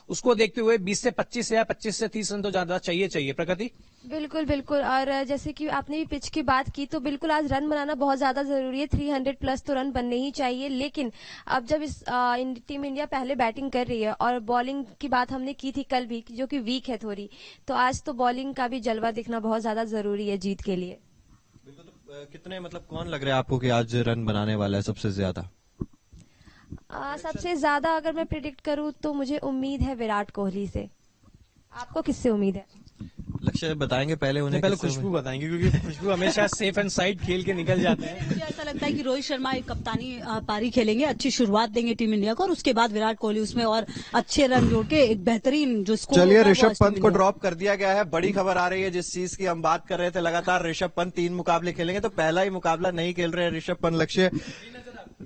उसको देखते हुए 20 से 25 या 25 से 30 रन तो ज्यादा चाहिए। प्रगति बिल्कुल बिल्कुल। और जैसे कि आपने भी पिच की बात की, तो बिल्कुल आज रन बनाना बहुत ज्यादा जरूरी है, 300 प्लस तो रन बनने ही चाहिए। लेकिन अब जब इस टीम इंडिया पहले बैटिंग कर रही है और बॉलिंग की बात हमने की थी कल भी, जो कि वीक है थोड़ी, तो आज तो बॉलिंग का भी जलवा दिखना बहुत ज्यादा जरूरी है जीत के लिए। कितने मतलब कौन लग रहा है आपको कि आज रन बनाने वाला है सबसे ज्यादा? सबसे ज्यादा अगर मैं प्रिडिक्ट करूं तो मुझे उम्मीद है विराट कोहली से। आपको किससे उम्मीद है? लक्ष्य बताएंगे पहले उन्हें? पहले खुशबू बताएंगे, क्योंकि खुशबू हमेशा सेफ एंड साइड खेल के निकल जाते हैं। मुझे ऐसा लगता है कि रोहित शर्मा एक कप्तानी पारी खेलेंगे, अच्छी शुरुआत देंगे टीम इंडिया को, और उसके बाद विराट कोहली उसमें और अच्छे रन जोड़ के एक बेहतरीन जो स्कोर। चलिए, ऋषभ पंत को ड्रॉप कर दिया गया है। बड़ी खबर आ रही है जिस चीज की हम बात कर रहे थे, लगातार ऋषभ पंत 3 मुकाबले खेलेंगे, तो पहला ही मुकाबला नहीं खेल रहे हैं ऋषभ पंत। लक्ष्य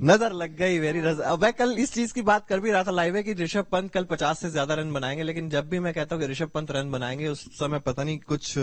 नजर लग गई मेरी मैं कल इस चीज की बात कर भी रहा था लाइव में कि ऋषभ पंत कल 50 से ज्यादा रन बनाएंगे, लेकिन जब भी मैं कहता हूँ कि ऋषभ पंत रन बनाएंगे उस समय पता नहीं कुछ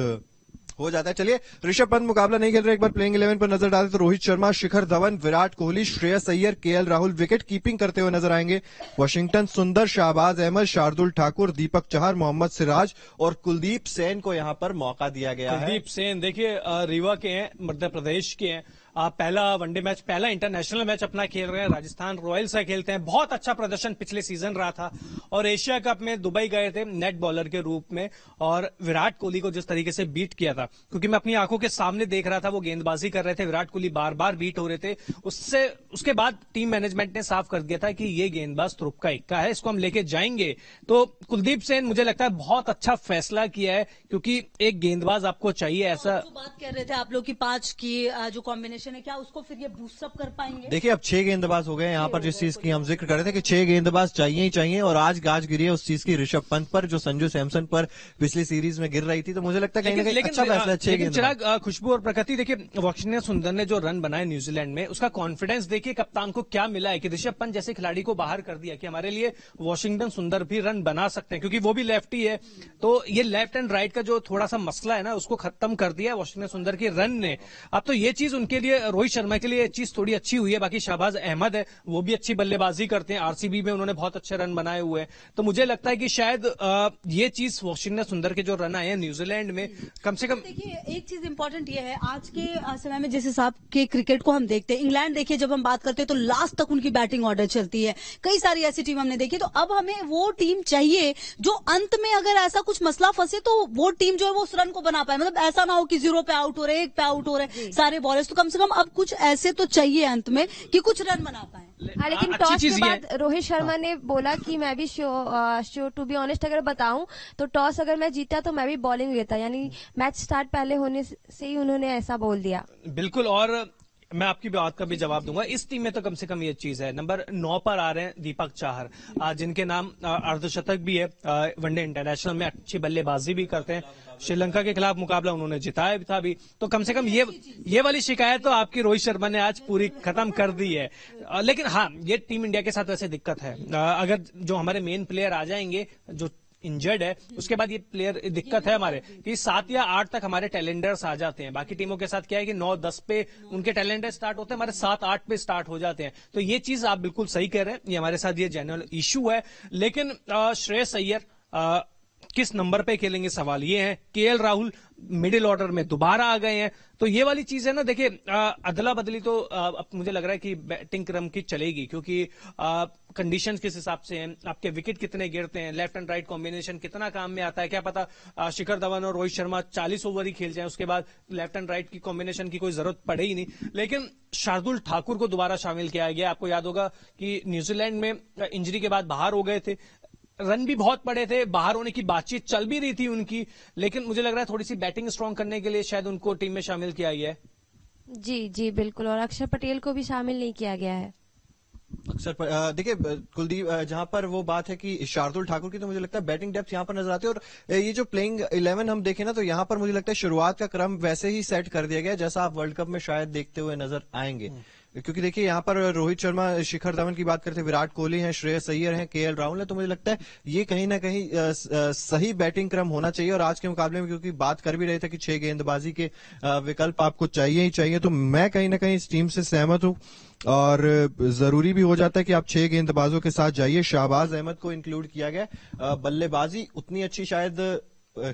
हो जाता है। चलिए, ऋषभ पंत मुकाबला नहीं खेल रहे, एक बार प्लेइंग 11 पर नजर डालें तो Rohit Sharma, Shikhar Dhawan, Virat Kohli, Shreyas Iyer, K L Rahul wicket keeping करते हुए नजर आएंगे। वॉशिंगटन सुंदर, शाहबाज अहमद, शार्दुल ठाकुर, दीपक चहर, मोहम्मद सिराज और कुलदीप सेन को यहां पर मौका दिया गया है। कुलदीप सेन देखिए रीवा के हैं, मध्य प्रदेश के हैं, पहला वनडे मैच, पहला इंटरनेशनल मैच अपना खेल रहे हैं, राजस्थान रॉयल्स से खेलते हैं। बहुत अच्छा प्रदर्शन पिछले सीजन रहा था और एशिया कप में दुबई गए थे नेट बॉलर के रूप में, और विराट कोहली को जिस तरीके से बीट किया था, क्योंकि मैं अपनी आंखों के सामने देख रहा था, वो गेंदबाजी कर रहे थे, विराट कोहली बार बार बीट हो रहे थे। उसके बाद टीम मैनेजमेंट ने साफ कर दिया था कि ये गेंदबाज तुरुप का इक्का है, इसको हम लेके जाएंगे। तो कुलदीप सेन मुझे लगता है बहुत अच्छा फैसला किया है, क्योंकि एक गेंदबाज आपको चाहिए ऐसा। जो बात कर रहे थे आप लोग की 5 की जो कॉम्बिनेशन है, क्या उसको फिर ये बूस्टअप कर पाएंगे? देखिए, अब 6 गेंदबाज हो गए यहाँ पर, जिस चीज की हम जिक्र कर रहे थे कि 6 गेंदबाज चाहिए ही चाहिए, और आज गाज गिरी है उस चीज की ऋषभ पंत पर, जो संजू सैमसन पर पिछली सीरीज में गिर रही थी। तो मुझे लगता है कहीं ना कहीं अच्छा फैसला है 6 गेंदबाज। चिराग, खुशबू और प्रकृति, देखिए वॉशिंगटन सुंदर ने जो रन बनाए न्यूजीलैंड में, उसका कॉन्फिडेंस देखिए कप्तान को क्या मिला है कि ऋषभ पंत जैसे खिलाड़ी को बाहर कर दिया कि हमारे लिए वॉशिंगटन सुंदर भी रन बना सकते हैं, क्योंकि वो भी लेफ्टी है। तो ये लेफ्ट एंड राइट का जो थोड़ा सा मसला है ना, उसको खत्म कर दिया वॉशिंगटन सुंदर के रन ने। अब तो ये चीज उनके लिए, रोहित शर्मा के लिए चीज थोड़ी अच्छी हुई है। बाकी शाहबाज अहमद है, वो भी अच्छी बल्लेबाजी करते हैं, आरसीबी में उन्होंने बहुत अच्छे रन बनाए हुए हैं। तो मुझे लगता है कि शायद ये चीज वॉशिंगटन सुंदर के जो रन आए हैं न्यूजीलैंड में, कम से कम। देखिए, एक चीज इंपॉर्टेंट ये है आज के समय में, जिस हिसाब के क्रिकेट को हम देखते हैं, इंग्लैंड देखिए जब हम बात करते हैं तो लास्ट तक उनकी बैटिंग ऑर्डर चलती है, कई सारी ऐसी टीम हमने देखी। तो अब हमें वो टीम चाहिए जो अंत में अगर ऐसा कुछ मसला फंसे तो वो टीम जो है वो उस रन को बना पाए। मतलब ऐसा ना हो कि 0 पे आउट हो रहे, 1 पे आउट हो रहे सारे बॉलर्स, तो कम से कम अब कुछ ऐसे तो चाहिए अंत में कि कुछ रन बना पाए। लेकिन टॉस के बाद रोहित शर्मा ने बोला कि मैं भी टू बी ऑनेस्ट अगर बताऊं तो टॉस अगर मैं जीता तो मैं भी बॉलिंग लेता, यानी मैच स्टार्ट पहले होने से ही उन्होंने ऐसा बोल दिया। बिल्कुल, और मैं आपकी बात का भी जवाब दूंगा। इस टीम में तो कम से कम ये चीज है। नंबर 9 पर आ रहे हैं दीपक चाहर, जिनके नाम अर्धशतक भी है, वनडे इंटरनेशनल में अच्छी बल्लेबाजी भी करते हैं। श्रीलंका के खिलाफ मुकाबला उन्होंने जिताया भी था भी। तो कम से कम ये वाली शिकायत तो आपकी रोहित शर्मा ने आज पूरी खत्म कर दी है। लेकिन हाँ, ये टीम इंडिया के साथ वैसे दिक्कत है। अगर जो हमारे मेन प्लेयर आ जाएंगे, जो इंजर्ड है, उसके बाद ये प्लेयर दिक्कत है हमारे कि 7 या 8 तक हमारे टैलेंडर्स आ जाते हैं। बाकी टीमों के साथ क्या है कि 9-10 पे उनके टैलेंडर स्टार्ट होते हैं, हमारे 7-8 पे स्टार्ट हो जाते हैं। तो ये चीज आप बिल्कुल सही कह रहे हैं, ये हमारे साथ ये जनरल इशू है। लेकिन श्रेयस अय्यर किस नंबर पे खेलेंगे, सवाल ये है। केएल राहुल मिडिल ऑर्डर में दोबारा आ गए हैं। तो ये वाली चीज है ना, देखिए अदला बदली तो अब मुझे लग रहा है कि बैटिंग क्रम की चलेगी, क्योंकि कंडीशंस किस हिसाब से हैं, आपके विकेट कितने गिरते हैं, लेफ्ट एंड राइट कॉम्बिनेशन कितना काम में आता है। क्या पता शिखर धवन और रोहित शर्मा 40 ओवर ही खेल जाएं, उसके बाद लेफ्ट एंड राइट की कॉम्बिनेशन की कोई जरूरत पड़े ही नहीं। लेकिन शार्दुल ठाकुर को दोबारा शामिल किया गया। आपको याद होगा कि न्यूजीलैंड में इंजरी के बाद बाहर हो गए थे, रन भी बहुत पड़े थे, बाहर होने की बातचीत चल भी रही थी उनकी। लेकिन मुझे लग रहा है थोड़ी सी बैटिंग स्ट्रांग करने के लिए शायद उनको टीम में शामिल किया गया है। जी जी बिल्कुल, और अक्षर पटेल को भी शामिल नहीं किया गया है। अक्सर देखिए कुलदीप, जहां पर वो बात है कि शार्दुल ठाकुर की, तो मुझे लगता है बैटिंग डेप्थ यहां पर नजर आती है। और ये जो प्लेइंग 11 हम देखें ना, तो यहां पर मुझे लगता है शुरुआत का क्रम वैसे ही सेट कर दिया गया जैसा आप वर्ल्ड कप में शायद देखते हुए नजर आएंगे। क्योंकि देखिए यहाँ पर रोहित शर्मा, शिखर धवन की बात करते हैं, विराट कोहली हैं, श्रेयस अय्यर हैं, केएल राहुल है। तो मुझे लगता है ये कहीं ना कहीं सही बैटिंग क्रम होना चाहिए। और आज के मुकाबले में क्योंकि बात कर भी रहे थे कि 6 गेंदबाजी के विकल्प आपको चाहिए ही चाहिए, तो मैं कहीं ना कहीं इस टीम से सहमत हूं। और जरूरी भी हो जाता है कि आप 6 गेंदबाजों के साथ जाइए। शाहबाज अहमद को इंक्लूड किया गया। बल्लेबाजी उतनी अच्छी शायद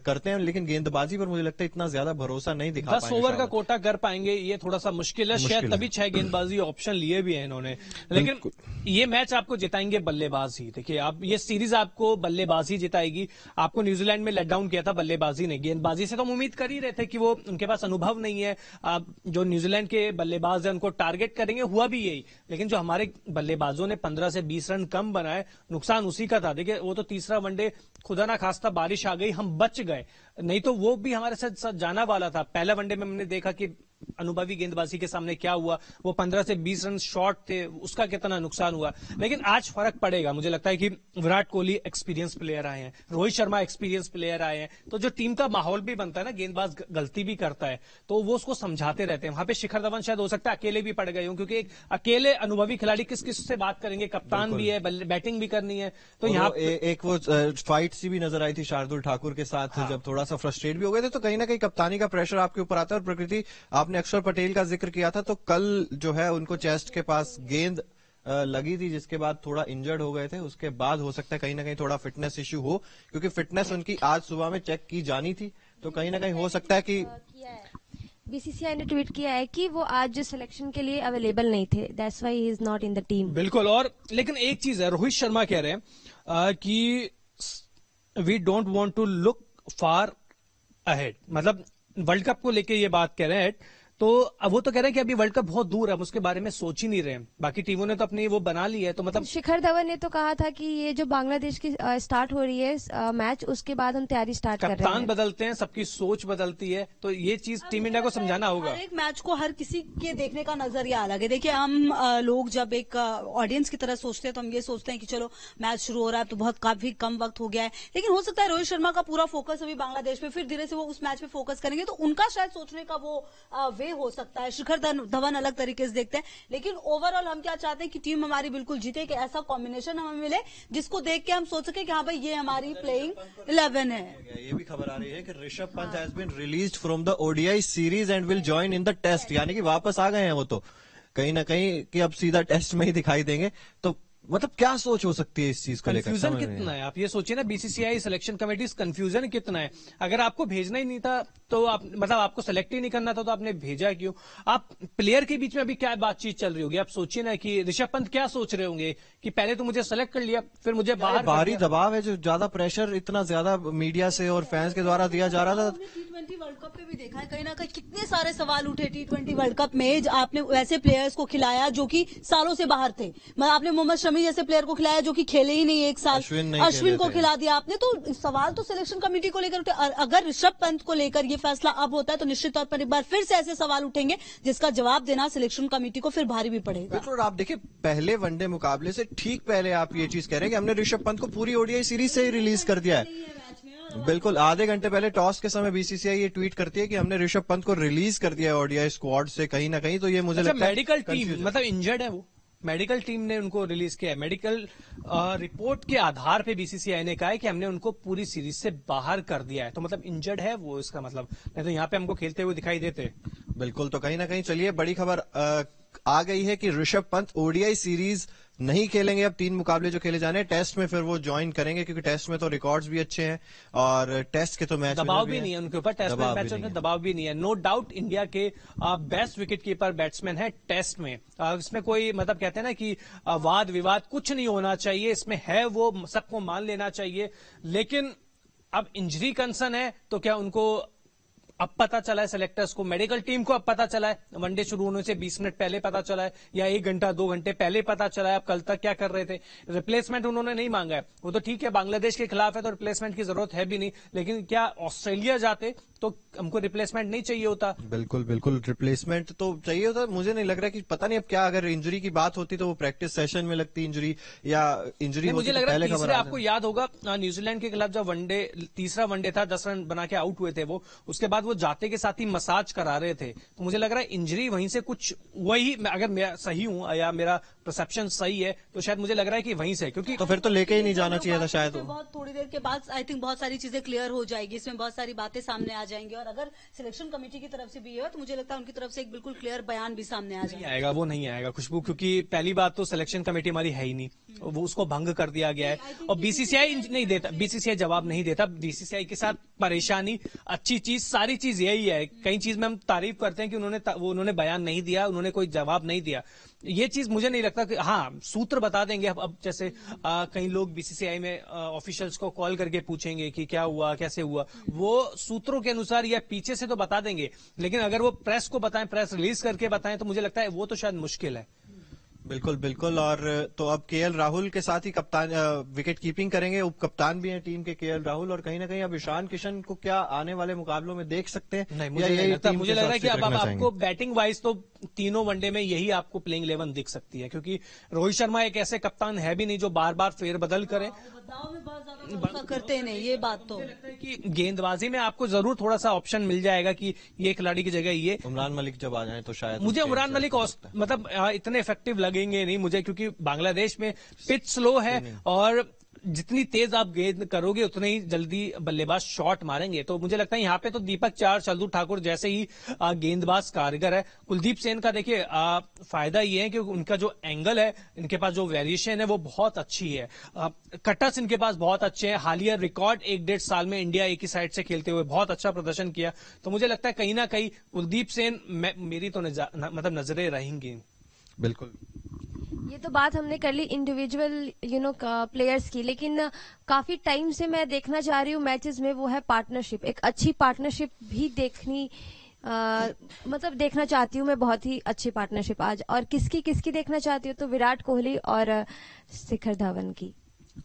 करते हैं, लेकिन गेंदबाजी पर मुझे लगता है इतना ज्यादा भरोसा नहीं दिखा पाएंगे। 10 ओवर का कोटा कर पाएंगे, ये थोड़ा सा मुश्किल है। शायद तभी 6 गेंदबाजी ऑप्शन लिए भी हैं इन्होंने। लेकिन ये मैच आपको जिताएंगे बल्लेबाज ही। देखिए, आप ये सीरीज आपको बल्लेबाजी जिताएगी। आपको न्यूजीलैंड में लेट डाउन किया था बल्लेबाजी ने। गेंदबाजी से तो हम उम्मीद कर ही रहे थे कि वो उनके पास अनुभव नहीं है। जो न्यूजीलैंड के बल्लेबाज है उनको टारगेट करेंगे, हुआ भी यही। लेकिन जो हमारे बल्लेबाजों ने 15 से 20 रन कम बनाए, नुकसान उसी का था। देखिए, वो तो तीसरा वनडे खुदा ना खास्ता बारिश आ गई, हम बच गए, नहीं तो वो भी हमारे साथ जाना वाला था। पहला वनडे में हमने देखा कि अनुभवी गेंदबाजी के सामने क्या हुआ, वो 15 से 20 रन शॉर्ट थे, उसका कितना नुकसान हुआ। लेकिन आज फर्क पड़ेगा। मुझे लगता है कि विराट कोहली एक्सपीरियंस प्लेयर आए हैं, रोहित शर्मा एक्सपीरियंस प्लेयर आए हैं, तो जो टीम का माहौल भी बनता है ना, गेंदबाज गलती भी करता है तो वो उसको समझाते रहते हैं। वहां पे शिखर धवन शायद हो सकता है अकेले भी पड़ गए हों, क्योंकि एक अकेले अनुभवी खिलाड़ी किस किस से बात करेंगे, कप्तान भी है, बैटिंग भी करनी है। तो यहाँ एक वो फाइट सी भी नजर आई थी शार्दुल ठाकुर के साथ। हाँ। जब थोड़ा सा फ्रस्ट्रेट भी हो गए थे, तो कहीं ना कहीं कप्तानी का प्रेशर आपके ऊपर आता है। और प्रकृति, आपने अक्षर पटेल का जिक्र किया था, तो कल जो है उनको चेस्ट के पास गेंद लगी थी, जिसके बाद थोड़ा इंजर्ड हो गए थे। उसके बाद हो सकता है कहीं ना कहीं थोड़ा फिटनेस इश्यू हो, क्योंकि फिटनेस उनकी आज सुबह में चेक की जानी थी। तो कहीं ना कहीं हो सकता है कि बीसीसीआई ने ट्वीट किया है कि वो आज सिलेक्शन के लिए अवेलेबल नहीं थे, that's why he is not in the team. बिल्कुल। और लेकिन एक चीज है, रोहित शर्मा कह रहे हैं कि we don't want to look far ahead, मतलब वर्ल्ड कप को लेके ये बात कह रहे हैं। तो अब वो तो कह रहे हैं कि अभी वर्ल्ड कप बहुत दूर है, हम उसके बारे में सोच ही नहीं रहे। बाकी टीमों ने तो अपनी वो बना ली है। तो मतलब शिखर धवन ने तो कहा था कि ये जो बांग्लादेश की स्टार्ट हो रही है मैच, उसके बाद हम तैयारी स्टार्ट कर रहे हैं। कप्तान बदलते हैं, सबकी सोच बदलती है, तो ये चीज टीम इंडिया को समझाना होगा। हर एक मैच को हर किसी के देखने का नजरिया अलग है। देखिए, हम लोग जब एक ऑडियंस की तरह सोचते हैं तो हम ये सोचते हैं कि चलो मैच शुरू हो रहा है तो बहुत काफी कम वक्त हो गया है। लेकिन हो सकता है रोहित शर्मा का पूरा फोकस अभी बांग्लादेश पे, फिर धीरे से वो उस मैच पे फोकस करेंगे, तो उनका शायद सोचने का वो वे हो सकता है। शिखर धवन अलग तरीके से देखते हैं। लेकिन ओवरऑल हम क्या चाहते हैं कि टीम हमारी बिल्कुल जीते, कि ऐसा कॉम्बिनेशन हमें मिले जिसको देख के हम सोच सके कि हाँ भाई ये हमारी प्लेइंग 11 है। ये भी खबर आ रही है कि Rishabh Pant has been released from the ODI series and will join in the test, यानी कि वापस आ गए हैं वो तो कहीं ना कहीं कि अब सीधा टेस्ट में ही दिखाई देंगे। तो मतलब क्या सोच हो सकती है इस चीज को लेकर? कंफ्यूजन कितना है, आप ये सोचिए ना। बीसीसीआई सिलेक्शन कमेटी कंफ्यूजन कितना है। अगर आपको भेजना ही नहीं था तो आप, मतलब आपको सेलेक्ट ही नहीं करना था, तो आपने भेजा क्यों? आप प्लेयर के बीच में अभी क्या बातचीत चल रही होगी? आप सोचिए ना कि ऋषभ पंत क्या सोच रहे होंगे कि पहले तो मुझे सेलेक्ट कर लिया, फिर मुझे बाहरी दबाव है, जो ज्यादा प्रेशर इतना ज्यादा मीडिया से और फैंस के द्वारा दिया जा रहा था। T20 वर्ल्ड कप पे भी देखा है, कहीं ना कहीं कितने सारे सवाल उठे T20 वर्ल्ड कप में। आपने वैसे प्लेयर्स को खिलाया जो कि सालों से बाहर थे। आपने मोहम्मद शमी शमी जैसे प्लेयर को खिलाया जो कि खेले ही नहीं एक साल, अश्विन को खिला दिया आपने। तो सवाल तो सिलेक्शन कमेटी को लेकर उठे। अगर ऋषभ पंत को लेकर ये फैसला अब होता है तो निश्चित तौर पर एक बार फिर से ऐसे सवाल उठेंगे जिसका जवाब देना सिलेक्शन कमेटी को फिर भारी भी पड़ेगा। बिल्कुल, आप देखिए पहले वनडे मुकाबले से ठीक पहले आप ये चीज कह रहे हैं कि हमने ऋषभ पंत को पूरी ओडीआई सीरीज से ही रिलीज कर दिया है। बिल्कुल, आधे घंटे पहले टॉस के समय बीसीसीआई ये ट्वीट करती है कि हमने ऋषभ पंत को रिलीज कर दिया है ओडीआई स्क्वाड से कहीं ना कहीं। तो ये मुझे लगता है मेडिकल टीम मतलब इंजर्ड है, वो मेडिकल टीम ने उनको रिलीज किया है। मेडिकल रिपोर्ट के आधार पे बीसीसीआई ने कहा है कि हमने उनको पूरी सीरीज से बाहर कर दिया है। तो मतलब इंजर्ड है वो, इसका मतलब, नहीं तो यहाँ पे हमको खेलते हुए दिखाई देते। बिल्कुल, तो कहीं ना कहीं चलिए बड़ी खबर आ गई है कि ऋषभ पंत ओडीआई सीरीज नहीं खेलेंगे। अब 3 मुकाबले जो खेले जाने हैं टेस्ट में फिर वो ज्वाइन करेंगे, क्योंकि टेस्ट में तो रिकॉर्ड्स भी अच्छे हैं और टेस्ट के तो मैच दबाव भी नहीं है उनके ऊपर, टेस्ट में मैचों में दबाव भी नहीं है। नो डाउट इंडिया के बेस्ट विकेट कीपर बैट्समैन है टेस्ट में। इसमें कोई मतलब कहते हैं ना कि वाद विवाद कुछ नहीं होना चाहिए, इसमें है वो सबको मान लेना चाहिए। लेकिन अब इंजरी कंसर्न है तो क्या उनको अब पता चला है सेलेक्टर्स को, मेडिकल टीम को अब पता चला है, वनडे शुरू होने से 20 मिनट पहले पता चला है या 1 घंटा 2 घंटे पहले पता चला है। अब कल तक क्या कर रहे थे? रिप्लेसमेंट उन्होंने नहीं मांगा है, वो तो ठीक है बांग्लादेश के खिलाफ है तो रिप्लेसमेंट की जरूरत है भी नहीं, लेकिन क्या ऑस्ट्रेलिया जाते तो हमको रिप्लेसमेंट नहीं चाहिए होता? बिल्कुल बिल्कुल, रिप्लेसमेंट तो चाहिए होता। मुझे नहीं लग रहा कि पता नहीं अब क्या, अगर इंजरी की बात होती तो वो प्रैक्टिस सेशन में लगती इंजरी या इंजरी मुझे लग रहा है तीसरे, खबर आपको याद होगा न्यूजीलैंड के खिलाफ जब वनडे तीसरा वनडे था 10 रन बना के आउट हुए थे वो, उसके बाद वो जाते के साथ ही मसाज करा रहे थे। तो मुझे लग रहा है इंजरी वहीं से कुछ, वही अगर मैं सही हूं या मेरा परसेप्शन सही है तो शायद मुझे लग रहा है कि वहीं से, क्योंकि तो फिर तो लेके ही नहीं जाना चाहिए था शायद। बहुत थोड़ी देर के बाद आई थिंक बहुत सारी चीजें क्लियर हो जाएगी, इसमें बहुत सारी बातें सामने आ जाएंगी और अगर सिलेक्शन कमेटी की तरफ से भी है तो मुझे लगता है उनकी तरफ से एक बिल्कुल क्लियर बयान भी सामने आ जाएगा। वो नहीं आएगा खुशबू, क्योंकि पहली बात तो सिलेक्शन कमेटी हमारी है ही नहीं, वो उसको भंग कर दिया गया है और बीसीसीआई नहीं देता, बीसीसीआई जवाब नहीं देता। बीसीसीआई के साथ परेशानी, अच्छी चीज, सारी चीज यही है। कई चीज में हम तारीफ करते हैं कि उन्होंने बयान नहीं दिया, उन्होंने कोई जवाब नहीं दिया। ये चीज मुझे नहीं लगता कि हाँ सूत्र बता देंगे। अब जैसे कई लोग बीसीसीआई में ऑफिशियल्स को कॉल करके पूछेंगे कि क्या हुआ कैसे हुआ, वो सूत्रों के अनुसार या पीछे से तो बता देंगे, लेकिन अगर वो प्रेस को बताएं, प्रेस रिलीज करके बताएं तो मुझे लगता है वो तो शायद मुश्किल है। बिल्कुल बिल्कुल, और तो अब केएल राहुल के साथ ही कप्तान विकेट कीपिंग करेंगे, उप कप्तान भी हैं टीम के केएल राहुल, और कहीं ना कहीं अब ईशान किशन को क्या आने वाले मुकाबलों में देख सकते हैं? नहीं, मुझे लग रहा है कि अब आपको बैटिंग वाइज तो तीनों वनडे में यही आपको प्लेइंग 11 दिख सकती है, क्योंकि रोहित शर्मा एक ऐसे कप्तान है भी नहीं जो बार बार फेरबदल करे, करते नहीं। ये बात तो कि गेंदबाजी में आपको जरूर थोड़ा सा ऑप्शन मिल जाएगा कि ये खिलाड़ी की जगह ये। उमरान मलिक जब आ जाए तो शायद मुझे उमरान मलिक मतलब इतने इफेक्टिव लगेंगे नहीं मुझे, क्योंकि बांग्लादेश में पिच स्लो है और जितनी तेज आप गेंद करोगे उतने ही जल्दी बल्लेबाज शॉट मारेंगे। तो मुझे लगता है यहाँ पे तो दीपक चार, शरदू ठाकुर जैसे ही गेंदबाज कारगर है। कुलदीप सेन का देखिए फायदा ये है कि उनका जो एंगल है, इनके पास जो वेरिएशन है वो बहुत अच्छी है, कटर्स इनके पास बहुत अच्छे हैं। हालिया रिकॉर्ड 1-1.5 साल में इंडिया एक ही साइड से खेलते हुए बहुत अच्छा प्रदर्शन किया। तो मुझे लगता है कहीं ना कहीं कुलदीप सेन मेरी तो मतलब नजरें रहेंगी। बिल्कुल, ये तो बात हमने कर ली इंडिविजुअल प्लेयर्स की, लेकिन काफी टाइम से मैं देखना चाह रही हूँ मैचेस में, वो है पार्टनरशिप। एक अच्छी पार्टनरशिप भी मतलब देखना चाहती हूँ मैं, बहुत ही अच्छी पार्टनरशिप आज। और किसकी देखना चाहती हूँ तो विराट कोहली और शिखर धवन की।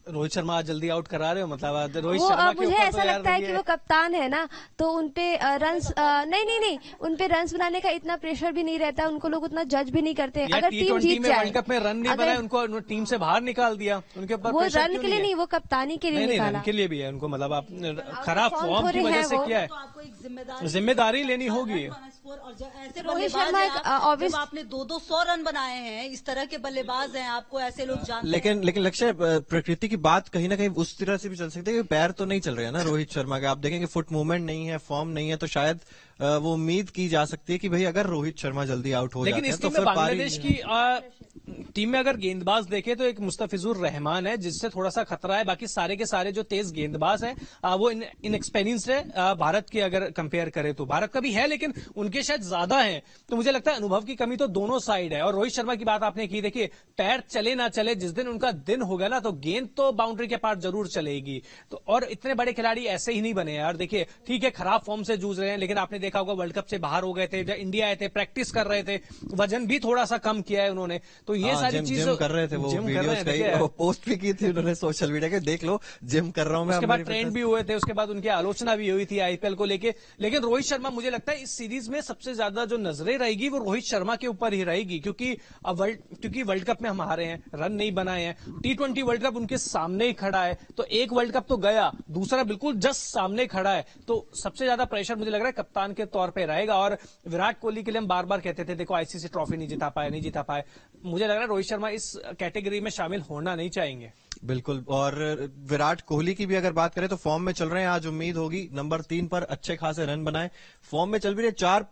रोहित शर्मा आज जल्दी आउट करा रहे हो, मतलब रोहित शर्मा मुझे ऐसा लगता है कि वो कप्तान है ना, तो उनपे रन्स नहीं उनपे रन्स बनाने का इतना प्रेशर भी नहीं रहता, उनको लोग उतना जज भी नहीं करते। अगर टीम जीत जाए, वर्ल्ड कप में रन नहीं बनाए, उनको टीम से बाहर निकाल दिया, उनके ऊपर वो रन के लिए नहीं, वो कप्तानी के लिए निकाला, रन के लिए भी है उनको। मतलब आप खराब फॉर्म की वजह से क्या है, जिम्मेदारी लेनी होगी। रोहित शर्मा ऑब्वियस, आपने 200 रन बनाए हैं, इस तरह के बल्लेबाज हैं, आपको ऐसे लोग जानते हैं। लेकिन लक्ष्य प्रकृति की बात कहीं ना कहीं उस तरह से भी चल सकती है कि पैर तो नहीं चल रहे हैं ना रोहित शर्मा के, आप देखेंगे फुट मूवमेंट नहीं है, फॉर्म नहीं है, तो शायद वो उम्मीद की जा सकती है कि भाई अगर रोहित शर्मा जल्दी आउट हो जाते हैं तो फिर बांग्लादेश की टीम में अगर गेंदबाज देखे तो एक मुस्तफिजुर रहमान है जिससे थोड़ा सा खतरा है, बाकी सारे के सारे जो तेज गेंदबाज हैं वो इनएक्सपीरियंस्ड है। भारत की अगर कंपेयर करें तो भारत का भी है, लेकिन उनके शायद ज्यादा है। तो मुझे लगता है अनुभव की कमी तो दोनों साइड है। और रोहित शर्मा की बात आपने की, देखिए पैर चले ना चले, जिस दिन उनका दिन होगा ना तो गेंद तो बाउंड्री के पार जरूर चलेगी। तो और इतने बड़े खिलाड़ी ऐसे ही नहीं बने यार। देखिए ठीक है खराब फॉर्म से जूझ रहे हैं, लेकिन आपने देखा होगा वर्ल्ड कप से बाहर हो गए थे, जब इंडिया आए थे प्रैक्टिस कर रहे थे, वजन भी थोड़ा सा कम किया है उन्होंने। तो ये सारी चीजें जिम कर रहे थे, वो वीडियोस पोस्ट भी की थी उन्होंने सोशल मीडिया के, देख लो जिम कर रहा हूं मैं। उसके बाद ट्रेंड भी हुए थे, उसके बाद उनकी आलोचना भी हुई थी आईपीएल को लेके। लेकिन रोहित शर्मा, मुझे लगता है इस सीरीज में सबसे ज्यादा जो नजरें रहेगी वो रोहित शर्मा के ऊपर ही रहेगी, क्योंकि वर्ल्ड कप में हम हारे हैं, रन नहीं बनाए हैं, T20 वर्ल्ड कप उनके सामने ही खड़ा है, तो एक वर्ल्ड कप तो गया, दूसरा बिल्कुल जस्ट सामने खड़ा है, तो सबसे ज्यादा प्रेशर मुझे लग रहा है कप्तान के तौर पे रहेगा। और विराट कोहली के लिए हम बार बार कहते थे देखो आईसीसी ट्रॉफी नहीं जिता पाए, मुझे लग रहा है रोहित शर्मा इस कैटेगरी में शामिल होना नहीं चाहेंगे। बिल्कुल। और विराट कोहली की भी अगर बात करें तो फॉर्म में चल रहे हैं, आज उम्मीद होगी नंबर 3 पर अच्छे खासे रन बनाए, फॉर्म में चल भी रहे, 4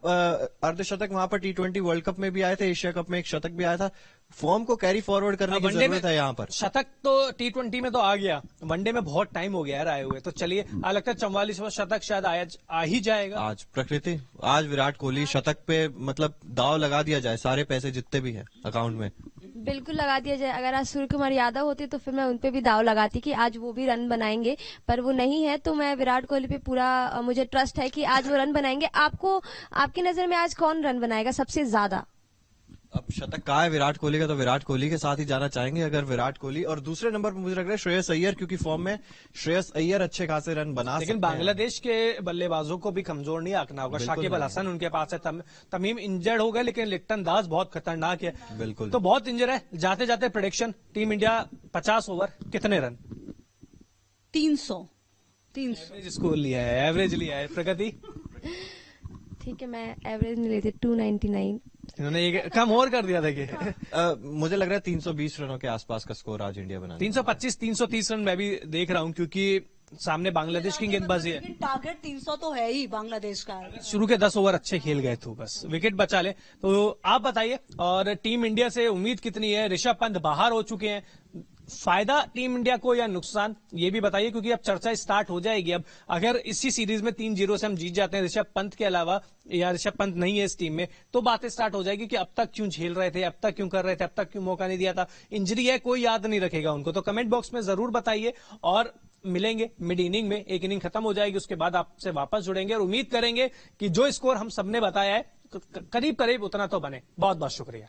अर्धशतक वहां पर T20 वर्ल्ड कप में भी आए थे, एशिया कप में एक शतक भी आया था, फॉर्म को कैरी फॉरवर्ड करने की जरूरत है यहाँ पर। शतक तो T20 में तो आ गया, वनडे में बहुत टाइम हो गया आए हुए, तो चलिए लगता है 44वां शतक शायद आ ही जाएगा आज। प्रकृति आज विराट कोहली शतक पे मतलब दाव लगा दिया जाए, सारे पैसे जितने भी हैं अकाउंट में बिल्कुल लगा दिया जाए। अगर आज सूर्य कुमार यादव होते तो फिर मैं उनपे भी दाव लगाती कि आज वो भी रन बनाएंगे, पर वो नहीं है, तो मैं विराट कोहली पे पूरा मुझे ट्रस्ट है कि आज वो रन बनाएंगे। आपकी नजर में आज कौन रन बनाएगा सबसे ज्यादा? अब शतक कहा है विराट कोहली का, तो विराट कोहली के साथ ही जाना चाहेंगे अगर विराट कोहली। और दूसरे नंबर पर मुझे लग रहा है श्रेयस अय्यर, क्योंकि फॉर्म में श्रेयस अय्यर अच्छे खासे रन बना सकते हैं। लेकिन बांग्लादेश के बल्लेबाजों को भी कमजोर नहीं आंकना होगा। शाकिब अल हसन उनके पास है, तमीम इंजर्ड हो गए, लेकिन लिप्टन दास बहुत खतरनाक है, बिल्कुल तो बहुत इंजर है। जाते जाते प्रेडिक्शन, टीम इंडिया 50 ओवर कितने रन? 300 एवरेज स्कोर लिया है, एवरेज लिया है। प्रगति ठीक है, मैं एवरेज नहीं लेती, 299। इन्होंने एक कम और कर दिया। देखिए मुझे लग रहा है 320 रनों के आसपास का स्कोर आज इंडिया बना। 325 330 रन मैं भी देख रहा हूं, क्योंकि सामने बांग्लादेश की गेंदबाजी है। टारगेट 300 तो है ही बांग्लादेश का। शुरू के 10 ओवर अच्छे खेल गए थे, बस विकेट बचा ले। तो आप बताइए, और टीम इंडिया से उम्मीद कितनी है? ऋषभ पंत बाहर हो चुके हैं, फायदा टीम इंडिया को या नुकसान, ये भी बताइए, क्योंकि अब चर्चा स्टार्ट हो जाएगी। अब अगर इसी सीरीज में 3-0 से हम जीत जाते हैं ऋषभ पंत के अलावा, या ऋषभ पंत नहीं है इस टीम में, तो बातें स्टार्ट हो जाएगी कि अब तक क्यों झेल रहे थे, अब तक क्यों कर रहे थे, अब तक क्यों मौका नहीं दिया था, इंजरी है, कोई याद नहीं रखेगा उनको। तो कमेंट बॉक्स में जरूर बताइए, और मिलेंगे मिड इनिंग में, एक इनिंग खत्म हो जाएगी, उसके बाद आपसे वापस जुड़ेंगे और उम्मीद करेंगे कि जो स्कोर हम सबने बताया है करीब करीब उतना तो बने। बहुत बहुत शुक्रिया।